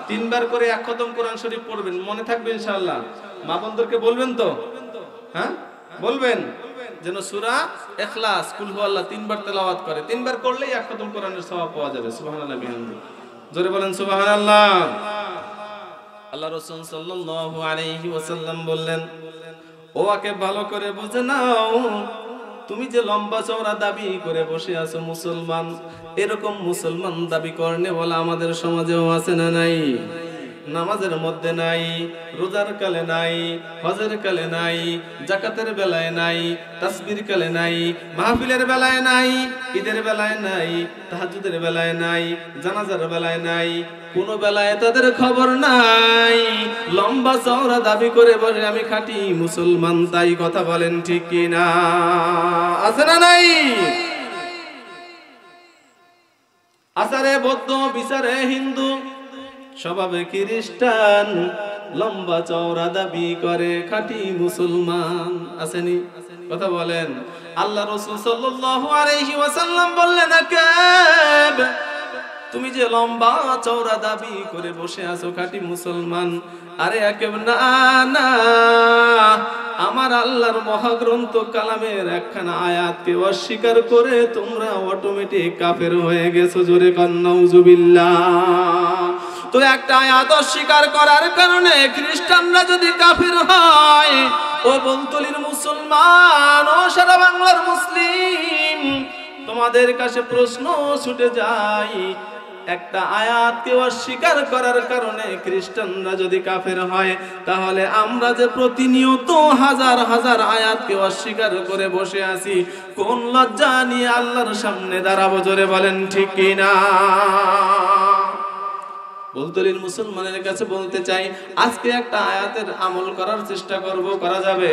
3 বার করে 1 খতম কোরআন শরীফ পড়বেন। মনে থাকবে ইনশাআল্লাহ। মা বোনদেরকে বলবেন তো? হ্যাঁ বলবেন যেন সূরা ইখলাস কুল হুয়াল্লাহ 3 বার তেলাওয়াত করে। 3 বার করলেই 1 খতম কোরআনের সওয়াব পাওয়া যাবে। সুবহানাল্লাহ বিহামদি। জোরে বলেন সুবহানাল্লাহ। আল্লাহ রাসূল সাল্লাল্লাহু আলাইহি ওয়াসাল্লাম বললেন, ওকে ভালো করে বুঝে নাও, তুমি যে লম্বা চওড়া দাবি করে বসে আছো মুসলমান, এরকম মুসলমান দাবি করনে বলা আমাদের সমাজেও আছে না নাই? নামাজের মধ্যে নাই, রোজার কালে নাই, হজের কালে নাই, যাকাতের বেলায় নাই, তাসবির কালে নাই, মাহফিলের বেলায় নাই, ঈদের বেলায় নাই, তাহাজ্জুদের বেলায় নাই, জানাজার বেলায় নাই, কোন বেলায় তাদের খবর নাই। লম্বা চওড়া দাবি করে বলে আমি খাঁটি মুসলমান, তাই কথা বলেন ঠিক কিনা? আছে না নাই? আচারে বৌদ্ধ, বিচারে হিন্দু, স্বভাবে খ্রিস্টান, লম্বা চওড়া দাবি করে খাঁটি মুসলমান। আসেনি? কথা বলেন। আল্লাহ রাসূল সাল্লাল্লাহু আলাইহি ওয়াসাল্লাম বললেন, আকাব, তুমি যে লম্বা চওড়া দাবি করে বসে আছো খাঁটি মুসলমান, আরে আকাব না না, আমার আল্লাহর মহাগ্রন্থ কালামের একখানা আয়াতকে অস্বীকার করে তোমরা অটোমেটিক কাফের হয়ে গেছো। জোরে কান নাউজুবিল্লাহ। তো একটা আয়াত অস্বীকার করার কারণে খ্রিস্টানরা যদি কাফির হয়, ও বলতলির মুসলমান, ও সারা বাংলার মুসলিম, তোমাদের কাছে প্রশ্ন ছুটে যায়, একটা আয়াতকে অস্বীকার করার কারণে খ্রিস্টানরা যদি কাফের হয়, তাহলে আমরা যে প্রতিনিয়ত হাজার হাজার আয়াতকে অস্বীকার করে বসে আছি, কোন লজ্জা নিয়ে আল্লাহর সামনে দাঁড়াবো? জোরে বলেন ঠিক কিনা? বলতলির মুসলমানের কাছে বলতে চাই, আজকে একটা আয়াতের আমল করার চেষ্টা করব, করা যাবে?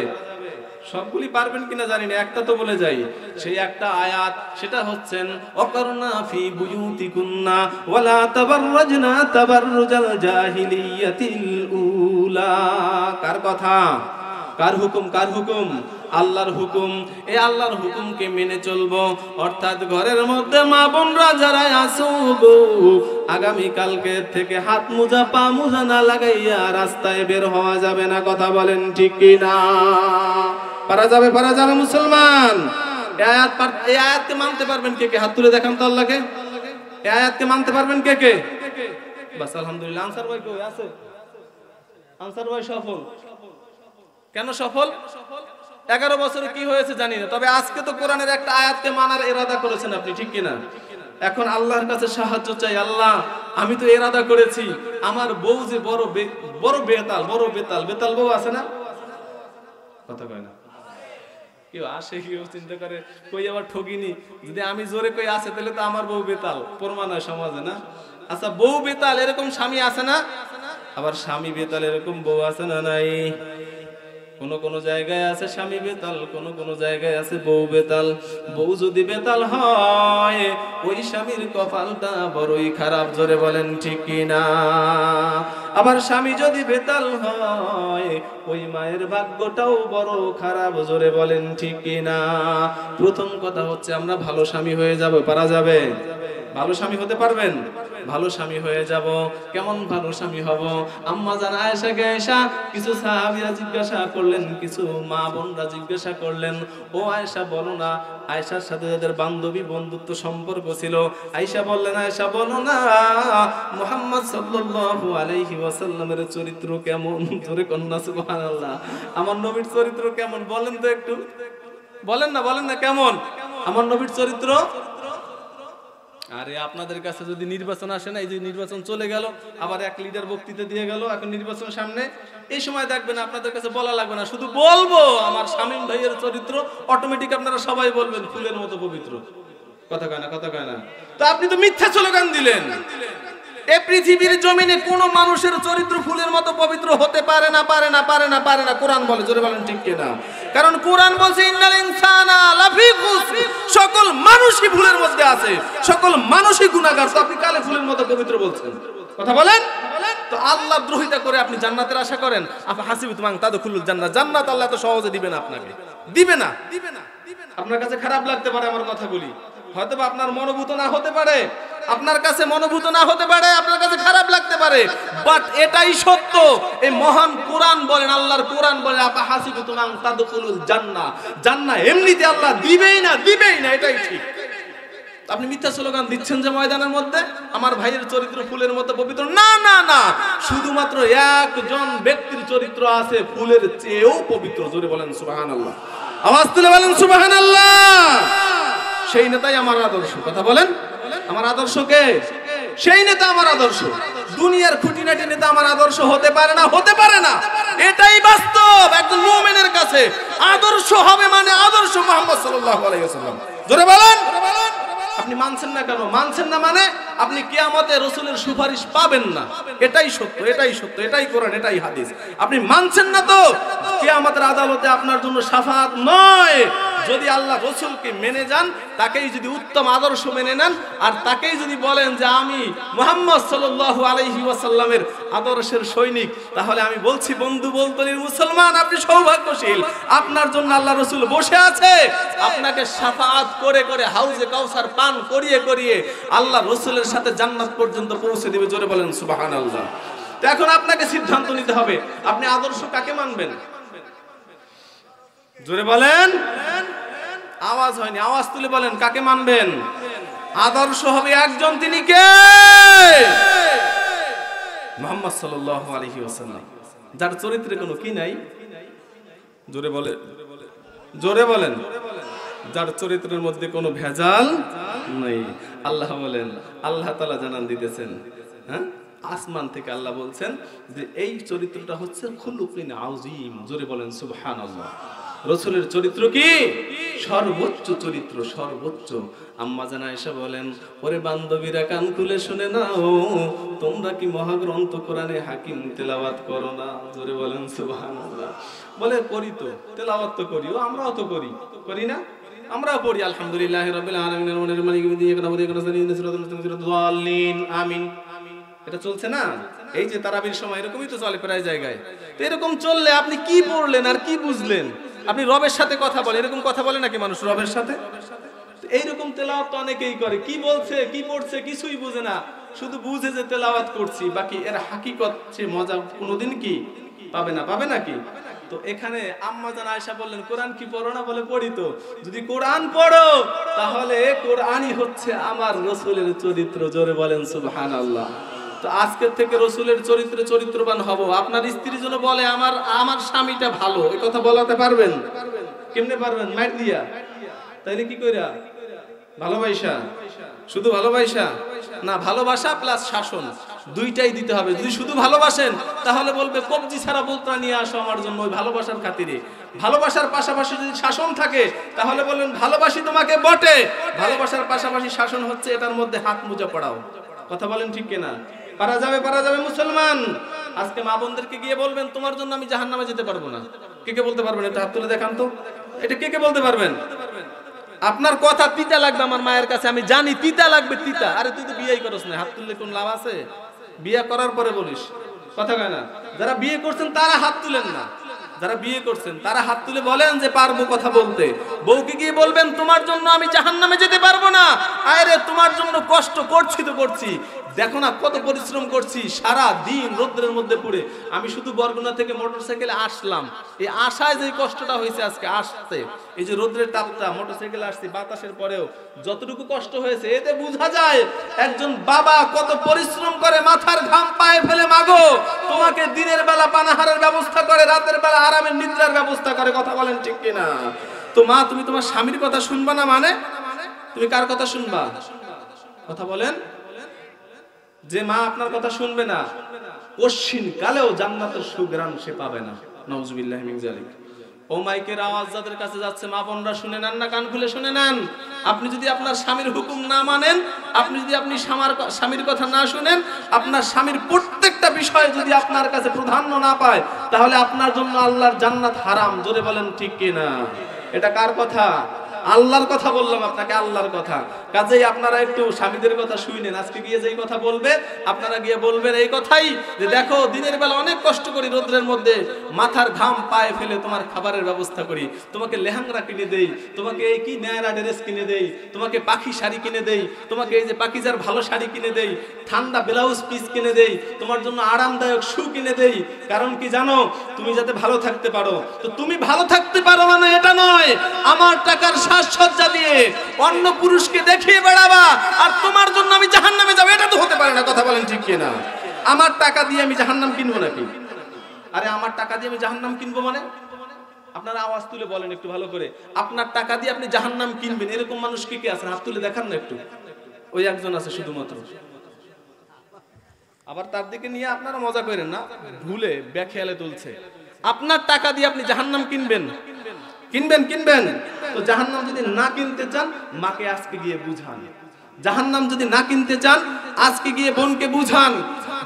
সবগুলি পারবেন কিনা জানি না, একটা তো বলে যাই। সেই একটা আয়াত, সেটা হচ্ছেন ওয়াকারনা ফি বুয়ুতিকুন্না ওয়ালা তাবাররাজনা তাবাররুজাল জাহিলিয়াতিল উলা। কার কথা? কার হুকুম? কার হুকুম? আল্লাহর হুকুম। এই আল্লাহর হুকুমকে মেনে চলবো, অর্থাৎ ঘরের মধ্যে মা বোনরা যারা আছো গো, আগামী কালকে থেকে হাত মোজা পা মোজা না লাগাইয়া রাস্তায় বের হওয়া যাবে না। কথা বলেন ঠিক কিনা? পারা যাবে? পারা যাবে মুসলমান? এই আয়াতকে মানতে পারবেন কে কে? হাত তুলে দেখান তো আল্লাহকে। এই আয়াতকে মানতে পারবেন কে কে? বাস আলহামদুলিল্লাহ। আনসার ভাই কই আছে? আনসার ভাই সফল। কেন সফল? 11 বছরে কি হয়েছে জানি না, তবে আজকে তো কোরআনের একটা আয়াতকে মানার ইরাদা করেছেন আপনি, ঠিক কিনা? এখন আল্লাহর কাছে সাহায্য চাই। আল্লাহ, আমি তো ইরাদা করেছি, আমার বউ যে বড় বেতাল, বড় বেতাল বউ আছে না? কথা কয় না কেউ, আসে কেউ চিন্তা করে কই আবার ঠকিনি, যদি আমি জোরে কই আছে তাহলে তো আমার বউ বেতাল, প্রমাণ হয় সমাজে না? আচ্ছা, বউ বেতাল এরকম স্বামী আছে না? আবার স্বামী বেতাল এরকম বউ আছে না নাই? কোন জায়গায় আছে স্বামী বেতাল, কোন জায়গায় আছে বউ বেতাল। বউ যদি বেতাল হয়, ওই স্বামীর কপালটা বড়ই খারাপ। জোরে বলেন ঠিক কিনা? আবার স্বামী যদি বেতাল হয়, ওই মায়ের ভাগ্যটাও বড় খারাপ। জোরে বলেন ঠিক কিনা? প্রথম কথা হচ্ছে আমরা ভালো স্বামী হয়ে যাব। পারা যাবে? ভালো স্বামী হতে পারবেন? ভালো স্বামী হয়ে যাব। কেমন ভালো স্বামী হব? আম্মা জান আয়েশাকে আয়েশা কিছু সাহাবীরা জিজ্ঞাসা করলেন, কিছু মা বোনরা জিজ্ঞাসা করলেন, ও আয়েশা বলো না, আয়েশার সাথে যাদের বান্ধবী বন্ধুত্ব সম্পর্ক ছিল, আয়েশা বললেন, আয়েশা বলো না, মুহাম্মদ সাল্লাল্লাহু আলাইহি ওয়াসাল্লামের চরিত্র কেমন? জোরে কন্যা সুবহানাল্লাহ। আমার নবীর চরিত্র কেমন বলেন তো একটু? বলেন না কেমন আমার নবীর চরিত্র? আরে আপনাদের কাছে যদি নির্বাচন আসে না, এই যে নির্বাচন চলে গেল, আবার এক লিডার বক্তৃতা দিয়ে গেল, এখন নির্বাচন সামনে, এই সময় দেখবেন আপনাদের কাছে বলা লাগবে না, শুধু বলবো আমার শামীম ভাইয়ের চরিত্র, অটোমেটিক আপনারা সবাই বলবেন ফুলের মতো পবিত্র। কথা কয় না? তো আপনি তো মিথ্যা স্লোগান দিলেন। এই পৃথিবীর জমিনে কোন মানুষের চরিত্র ফুলের মতো পবিত্র হতে পারে না। কোরআন বলে। জোরে বলেন ঠিক কিনা? কারণ কোরআন বলছে ইন্নাল ইনসানা লাফি খুসর, সকল মানুষই ভুলের মধ্যে আছে, সকল মানুষই গুনাহগার। তো আপনি কালে ফুলের মতো পবিত্র বলছেন? কথা বলেন। তো আল্লাহ দ্রোহিতা করে আপনি জান্নাতের আশা করেন? আপনি হাসিবুতুম আন তাদখুলুল জান্নাত, জান্নাত আল্লাহ তো সহজে দিবেন আপনাকে, দিবে না। আপনার কাছে খারাপ লাগতে পারে আমার কথাগুলি, হয়তো আপনার মনোভূত না হতে পারে, আপনার কাছে মনোভূত না হতে পারে, আপনার কাছে খারাপ লাগতে পারে, বাট এটাই সত্য। এই মহান কোরআন বলেন, আল্লাহর কোরআন বলে আপা হাসিবুতুম আন তাদখুলুল জান্নাহ, জান্নাহ এমনিতে আল্লাহ দিবেই না, এটাই ঠিক। আপনি মিথ্যা স্লোগান দিচ্ছেন যে ময়দানের মধ্যে আমার ভাইয়ের চরিত্র ফুলের মতো পবিত্র। না না না, শুধুমাত্র একজন ব্যক্তির চরিত্র আছে ফুলের চেয়েও পবিত্র। জোরে বলেন সুবহানাল্লাহ, আওয়াজ তুলে বলেন সুবহানাল্লাহ। সেই নেতাই আমার আদর্শ। কথা বলেন, আমার আদর্শ কে? সেই নেতা আমার আদর্শ। দুনিয়ার খুঁটিনাটি নেতা আমার আদর্শ হতে পারে না, হতে পারে না, এটাই বাস্তব। একজন মুমিনের কাছে আদর্শ হবে মানে আদর্শ মুহাম্মদ সাল্লাল্লাহু আলাইহি ওয়াসাল্লাম। জোরে বলেন। আপনি মানছেন না কেন? মানছেন না মানে আপনি কিয়ামতে রাসূলের সুপারিশ পাবেন না। এটাই সত্য, এটাই সত্য, এটাই কোরআন, এটাই হাদিস। আপনি মানছেন না তো কিয়ামতের আদালতে আপনার জন্য শাফাআত নয়। যদি আল্লাহ রাসূলকে মেনে যান, তাকেই যদি উত্তম আদর্শ মেনে নেন, আর তাকেই যদি বলেন যে আমি মুহাম্মদ সাল্লাল্লাহু আলাইহি ওয়াসাল্লামের আদর্শের সৈনিক, তাহলে আমি বলছি বন্ধু বলতলির মুসলমান, আপনি সৌভাগ্যশীল। আপনার জন্য আল্লাহ রাসূল বসে আছে, আপনাকে শাফাআত করে করে হাউজে কাউসার পান করিয়ে করিয়ে আল্লাহ রাসূলের সাথে জান্নাত পর্যন্ত পৌঁছে দিবে। জোরে বলেন সুবহানাল্লাহ। তো এখন আপনাকে সিদ্ধান্ত নিতে হবে, আপনি আদর্শ কাকে মানবেন? জোরে বলেন, আওয়াজ হয়নি, আওয়াজ তুলে বলেন কাকে মানবেন? আদর্শ হবে একজন, তিনি কে? মুহাম্মদ সাল্লাল্লাহু আলাইহি ওয়াসাল্লাম, যার চরিত্রে কোনো কি নাই। জোরে বলেন, জোরে বলেন, যার চরিত্রের মধ্যে কোনো ভেজাল নাই। আল্লাহ বলেন, আল্লাহ তাআলা জানান দিতেছেন, হ্যাঁ, আসমান থেকে আল্লাহ বলছেন যে এই চরিত্রটা হচ্ছে খুলুকিন আযীম। জোরে বলেন সুবহানাল্লাহ। রাসূলের চরিত্র কি? সর্বোচ্চ চরিত্র, সর্বোচ্চ। আম্মা জান আয়েশা বলেন, ওরে বান্ধবীরা কান খুলে শুনে নাও, তোমরা কি মহাগ্রন্থ কোরআনে হাকিম তেলাওয়াত করো না? জোরে বলেন সুবহানাল্লাহ। বলে করি তো, তেলাওয়াত তো করি, ও আমরাও তো করি, করি না? আমরাও পড়ি আলহামদুলিল্লাহি রাব্বিল আলামিন আররহমানির মালিক ইয়াউমিদ্দিন ইয়্যাকা না'বুদু ওয়া ইয়্যাকা নাস্তাঈন ইহদিনাস সিরাতাল মুস্তাকিম সিরাতাল যাল্লিন আমিন। এটা চলছে না? এই যে তারাবির সময় এরকমই তো চলে প্রায় জায়গায়। তো এরকম চললে আপনি কি পড়লেন আর কি বুঝলেন? আপনি রবের সাথে কথা বলেন, এরকম কথা বলে নাকি মানুষ রবের সাথে? এইরকম তেলাওয়াত তো অনেকেই করে, কি বলছে কি পড়ছে কিছুই বুঝে না, শুধু বুঝে যে তেলাওয়াত করছি, বাকি এর হাকিকত সে মজা কোনোদিন কি পাবে না। পাবে নাকি? তো এখানে আম্মা জান আয়েশা বললেন, কোরআন কি পড়ো না? বলে পড়ি তো। যদি কোরআন পড়ো তাহলে কোরআনই হচ্ছে আমার রাসূলের চরিত্র। জোরে বলেন সুবহানাল্লাহ। তো আজকের থেকে রাসূলের চরিত্রে চরিত্রবান হব। আপনার স্ত্রী যেন বলে আমার স্বামীটা ভালো, এই কথা বলাতে পারবেন? কেমনে পারবেন? মাইর দিয়া? তাইলে কি কইরা? ভালোবাসা? শুধু ভালোবাসা না, ভালোবাসা প্লাস শাসন, দুইটাই দিতে হবে। যদি শুধু ভালোবাসেন তাহলে বলবে কবজি ছাড়া বোতরা নিয়ে আসো আমার জন্য, ওই ভালোবাসার খাতিরে। ভালোবাসার পাশাপাশি যদি শাসন থাকে তাহলে বলবেন ভালোবাসি তোমাকে বটে, ভালোবাসার পাশাপাশি শাসন হচ্ছে এটার মধ্যে হাত মোজা পড়াও। কথা বলেন ঠিক কিনা? পারা যাবে, পারা যাবে মুসলমান। আজকে মা বোনদেরকে গিয়ে বলবেন তোমার জন্য আমি জাহান্নামে যেতে পারবো না। কে কে বলতে পারবেন? এটা হাত তুলে দেখান তো। এটা কে কে বলতে পারবেন? আপনার কথা তিতা লাগবে আমার মায়ের কাছে, আমি জানি তিতা লাগবে, তিতা। আরে তুই তো বিয়েই করছ না, হাত তুললে কোন লাভ আছে? বিয়ে করার পরে বলিস, কথা কয় না। যারা বিয়ে করছেন তারা হাত তুলেন না, যারা বিয়ে করছেন তারা হাত তুলে বলেন যে পারবো কথা বলতে। বউকে গিয়ে বলবেন তোমার জন্য আমি জাহান্নামে যেতে পারবো না। আরে তোমার জন্য কষ্ট করছি তো করছি, দেখো না কত পরিশ্রম করছি, সারা দিন রোদ্রের মধ্যে পড়ে। আমি শুধু বরগুনা থেকে মোটরসাইকেলে আসলাম, এই আশায় যে কষ্টটা হয়েছে আজকে আসতে, এই যে রোদ্রের তাপটা, মোটরসাইকেলে আসছি বাতাসের পরেও যতটুকু কষ্ট হয়েছে, এতে বোঝা যায় একজন বাবা কত পরিশ্রম করে, মাথার ঘাম পায়ে ফেলে মাগো তোমাকে দিনের বেলা পানাহারের ব্যবস্থা করে, রাতের বেলা আরামের নিদ্রার ব্যবস্থা করে। কথা বলেন ঠিক কিনা? তো মা, তুমি তোমার স্বামীর কথা শুনবা না মানে তুমি কার কথা শুনবা? কথা বলেন। যে মা আপনার কথা শুনবে না, কশিন কালেও জান্নাতের সুগ্রাণ সে পাবে না। নাউজুবিল্লাহি মিন যালিক। ও মাইকের আওয়াজ যাদের কাছে যাচ্ছে, মা বোনরা শুনে নেন না, কান খুলে শুনে নেন। আপনি যদি আপনার স্বামীর হুকুম না মানেন, আপনি যদি স্বামীর কথা না শুনেন, আপনার স্বামীর প্রত্যেকটা বিষয় যদি আপনার কাছে প্রাধান্য না পায়, তাহলে আপনার জন্য আল্লাহর জান্নাত হারাম। জোরে বলেন ঠিক কিনা? এটা কার কথা? আল্লাহর কথা বললাম আপনাকে, আল্লাহর কথা। কাজেই আপনারা একটু স্বামীদের কথা শুনেন। আজকে গিয়ে যেই কথা বলবে আপনারা গিয়ে বলবেন এই কথাই, যে দেখো দিনের বেলা অনেক কষ্ট করি, রোদ্রের মধ্যে মাথার ঘাম পায়ে ফেলে তোমার খাবারের ব্যবস্থা করি, তোমাকে লেহেঙ্গা কিনে দেই, তোমাকে এই কি ন্যায়রা ড্রেস কিনে দেই, তোমাকে পাখি শাড়ি কিনে দেই, তোমাকে এই যে পাকিজার ভালো শাড়ি কিনে দেই, ঠান্ডা ব্লাউজ পিস কিনে দেই, তোমার জন্য আরামদায়ক শু কিনে দেই। কারণ কি জানো? তুমি যাতে ভালো থাকতে পারো। তো তুমি ভালো থাকতে পারো মানে এটা নয় আমার টাকার সাজসজ্জা দিয়ে অন্য পুরুষকে দেখিয়ে বেড়াবা আর তোমার জন্য আমি জাহান্নামে যাব, এটা তো হতে পারে না। কথা বলেন ঠিক কিনা? আমার টাকা দিয়ে আমি জাহান্নাম কিনবো নাকি? আরে আমার টাকা দিয়ে আমি জাহান্নাম কিনবো মানে? আপনারা আওয়াজ তুলে বলেন একটু ভালো করে, আপনার টাকা দিয়ে আপনি জাহান্নাম কিনবেন এরকম মানুষ কি কি আছেন? হাত তুলে দেখান না একটু। ওই একজন আছে শুধুমাত্র। আবার তার দিকে নিয়ে আপনারা মজা করেন না, ভুলে বেখেয়ালে তুলছে। আপনার টাকা দিয়ে আপনি জাহান্নাম কিনবেন? কিনবেন। তো জাহান্নাম যদি না কিনতে চান, মাকে আজকে গিয়ে বুঝান। জাহান্নাম যদি না কিনতে চান, আজকে গিয়ে বোনকে বুঝান।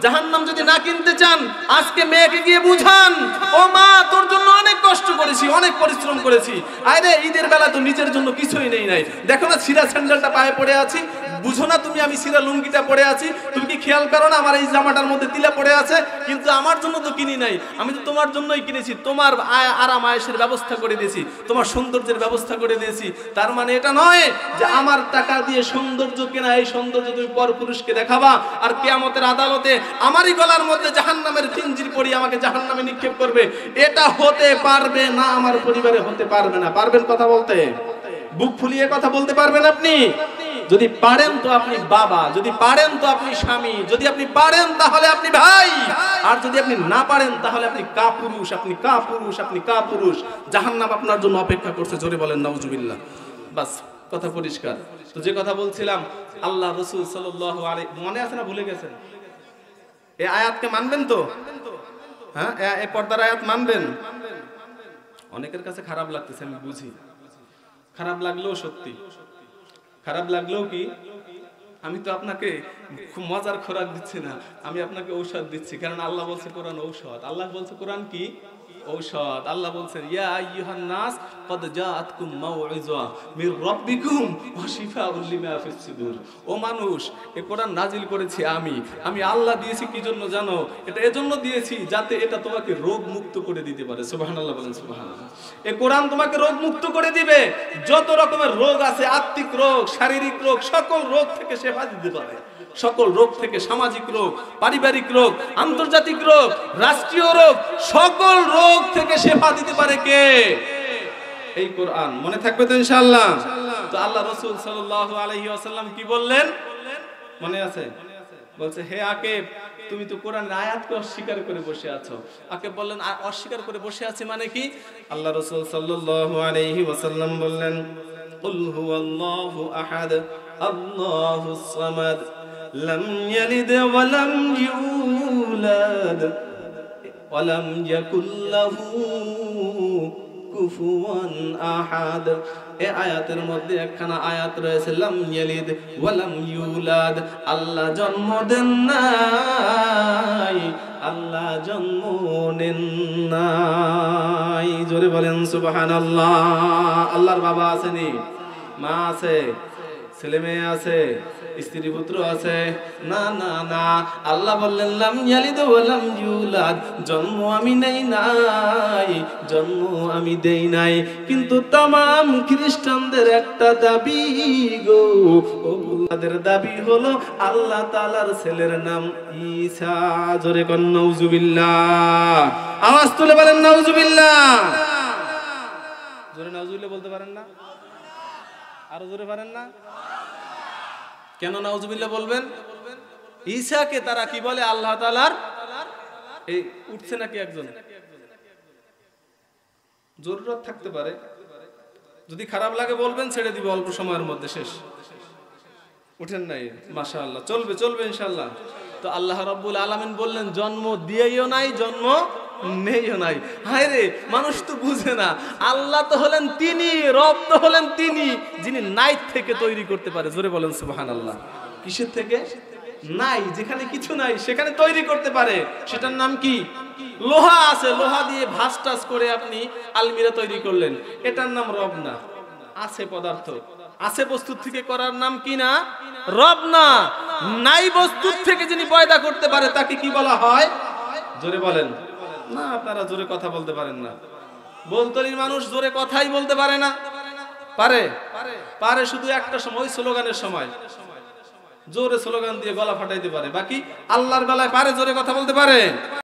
জাহান্নাম যদি না কিনতে চান, আজকে মেয়েকে গিয়ে বুঝান, ও মা তোর জন্য অনেক কষ্ট করেছি, অনেক পরিশ্রম করেছি, আরে ঈদের বেলা তো নিজের জন্য কিছুই নেই নাই, দেখো না ছিঁড়া স্যান্ডেলটা পায়ে পড়ে আছি, বুঝো না তুমি আমি ছিঁড়া লুঙ্গিটা পড়ে আছি, তুমি কি খেয়াল করো না আমার এই জামাটার মধ্যে তিলা পড়ে আছে? কিন্তু আমার জন্য তো কিনি নাই, আমি তো তোমার জন্যই কিনেছি, তোমার আরাম আয়েশের ব্যবস্থা করে দিয়েছি, তোমার সৌন্দর্যের ব্যবস্থা করে দিয়েছি। তার মানে এটা নয় যে আমার টাকা দিয়ে সৌন্দর্য কেনা, এই সৌন্দর্য তুমি পরপুরুষকে দেখাবা আর কিয়ামতের আদালতে আমারই গলার মধ্যে জাহান্নামের জিঞ্জির পরিয়ে আমাকে জাহান্নামে নিক্ষেপ করবে। এটা হতে পারবে না, আমার পরিবারে হতে পারবে না। পারবেন কথা বলতে? বুক ফুলিয়ে কথা বলতে পারবেন আপনি? যদি পারেন তো আপনি বাবা, যদি পারেন তো আপনি স্বামী, যদি আপনি পারেন তাহলে আপনি ভাই, আর যদি আপনি না পারেন তাহলে আপনি কাপুরুষ, আপনি কাপুরুষ, আপনি কাপুরুষ। জাহান্নাম আপনার জন্য অপেক্ষা করছে। জোরে বলেন নাউজুবিল্লাহ। বাস কথা পরিষ্কার। তো যে কথা বলছিলাম, আল্লাহ রাসূল সাল্লাল্লাহু আলাইহি, মনে আছে না ভুলে গেছেন? এই আয়াতকে মানবেন তো? হ্যাঁ, এই পর্দার আয়াত মানবেন? অনেকের কাছে খারাপ লাগতেছে আমি বুঝি, খারাপ লাগলেও সত্যি, খারাপ লাগলেও কি আমি তো আপনাকে খুব মজার খোরাক দিচ্ছি না, আমি আপনাকে ঔষধ দিচ্ছি। কারণ আল্লাহ বলছে কোরআন ঔষধ, আল্লাহ বলছে কোরআন কি ঔষধ। আল্লাহ বলছেন ইয়া আইয়ুহান নাস ক্বাদ জাআতকুম মাউইযা মির রাব্বিকুম ওয়া শিফাউল লিমা ফিস সুদুর। ও মানুষ, এই কোরআন নাজিল করেছি আমি আল্লাহ দিয়েছি কি জন্য জানো? এটা এজন্য দিয়েছি যাতে এটা তোমাকে রোগ মুক্ত করে দিতে পারে। সুবহানাল্লাহ বলেন সুবহানাল্লাহ। এই কোরআন তোমাকে রোগ মুক্ত করে দিবে। যত রকমের রোগ আছে, আত্মিক রোগ, শারীরিক রোগ, সকল রোগ থেকে শেফা দিতে পারে। সকল রোগ থেকে, সামাজিক রোগ, পারিবারিক রোগ, আন্তর্জাতিক রোগ, রাষ্ট্রীয় রোগ, সকল রোগ থেকে শেফা দিতে পারে কে? এই কোরআন। মনে থাকবে তো ইনশাআল্লাহ? তো আল্লাহ রাসূল সাল্লাল্লাহু আলাইহি ওয়াসাল্লাম কি বললেন মনে আছে? বলছে হে আকিব, তুমি তো কোরআনের আয়াতকে অস্বীকার করে বসে আছো। আকিব বললেন অস্বীকার করে বসে আছি মানে কি? আল্লাহ রাসূল সাল্লাল্লাহু আলাইহি ওয়াসাল্লাম বললেন কুল হুয়াল্লাহু আহাদ আল্লাহুস সামাদ লাম ইয়ালিদ ওয়া লাম ইউলাদ ওয়া লাম ইয়াকুল লাহু কুফুয়ান আহাদ। এই আয়াতের মধ্যে একখানা আয়াত রয়েছে লাম ইয়ালিদ ওয়া লাম ইউলাদ, আল্লাহ জন্ম দেন নাই, আল্লাহ জন্ম নেন নাই। জোরে বলেন সুবহানাল্লাহ। আল্লাহর বাবা আছেনি? মা আছে? ছেলে মেয়ে আছে? স্ত্রী পুত্র আছে? না না না, আল্লাহ বললেন লাম ইয়ালিদ ওয়া লাম ইউলাদ, জন্ম আমি নেই নাই, জন্ম আমি দেই নাই। কিন্তু तमाम খ্রিস্টানদের একটা দাবি গো, ওদের দাবি হলো আল্লাহ তাআলার ছেলের নাম ঈসা। জোরে কোন নাউজুবিল্লাহ। আওয়াজ তুলে বলেন নাউজুবিল্লাহ। জোরে নাউজুবিল্লাহ বলতে পারেন না? আরো জোরে পারেন না? কেন নাউজুবিল্লাহ বলবেন? ঈসাকে তারা কি বলে? আল্লাহ তাআলার। এই উঠছে নাকি একজন? জরুরত থাকতে পারে, যদি খারাপ লাগে বলবেন, ছেড়ে দিব অল্প সময়ের মধ্যে শেষ। উঠেন নাই? মাশাআল্লাহ, চলবে চলবে ইনশাআল্লাহ। তো আল্লাহ রাব্বুল আলামিন বললেন জন্ম দিয়েও নাই, জন্ম নেইও নাই। হায় রে, মানুষ তো বুঝে না, আল্লাহ তো হলেন তিনি, রব তো হলেন তিনি, যিনি নাই থেকে তৈরি করতে পারে। জোরে বলেন সুবহানাল্লাহ। কিসের থেকে? নাই, যেখানে কিছু নাই সেখানে তৈরি করতে পারে। সেটার নাম কি? লোহা আছে, লোহা দিয়ে ভাঁজ টাস করে আপনি আলমিরা তৈরি করলেন, এটার নাম রব না। আছে পদার্থ, আছে বস্তুর থেকে করার নাম কি না? রব না। নাই বস্তুর থেকে যিনি পয়দা করতে পারে তাকে কি বলা হয়? জোরে বলেন না, আপনারা জোরে কথা বলতে পারেন না। বলতলির মানুষ জোরে কথাই বলতে পারে না। পারে? পারে শুধু একটা সময়, স্লোগানের সময় জোরে স্লোগান দিয়ে গলা ফাটাইতে পারে, বাকি আল্লাহর বেলায় পারে জোরে কথা বলতে পারে?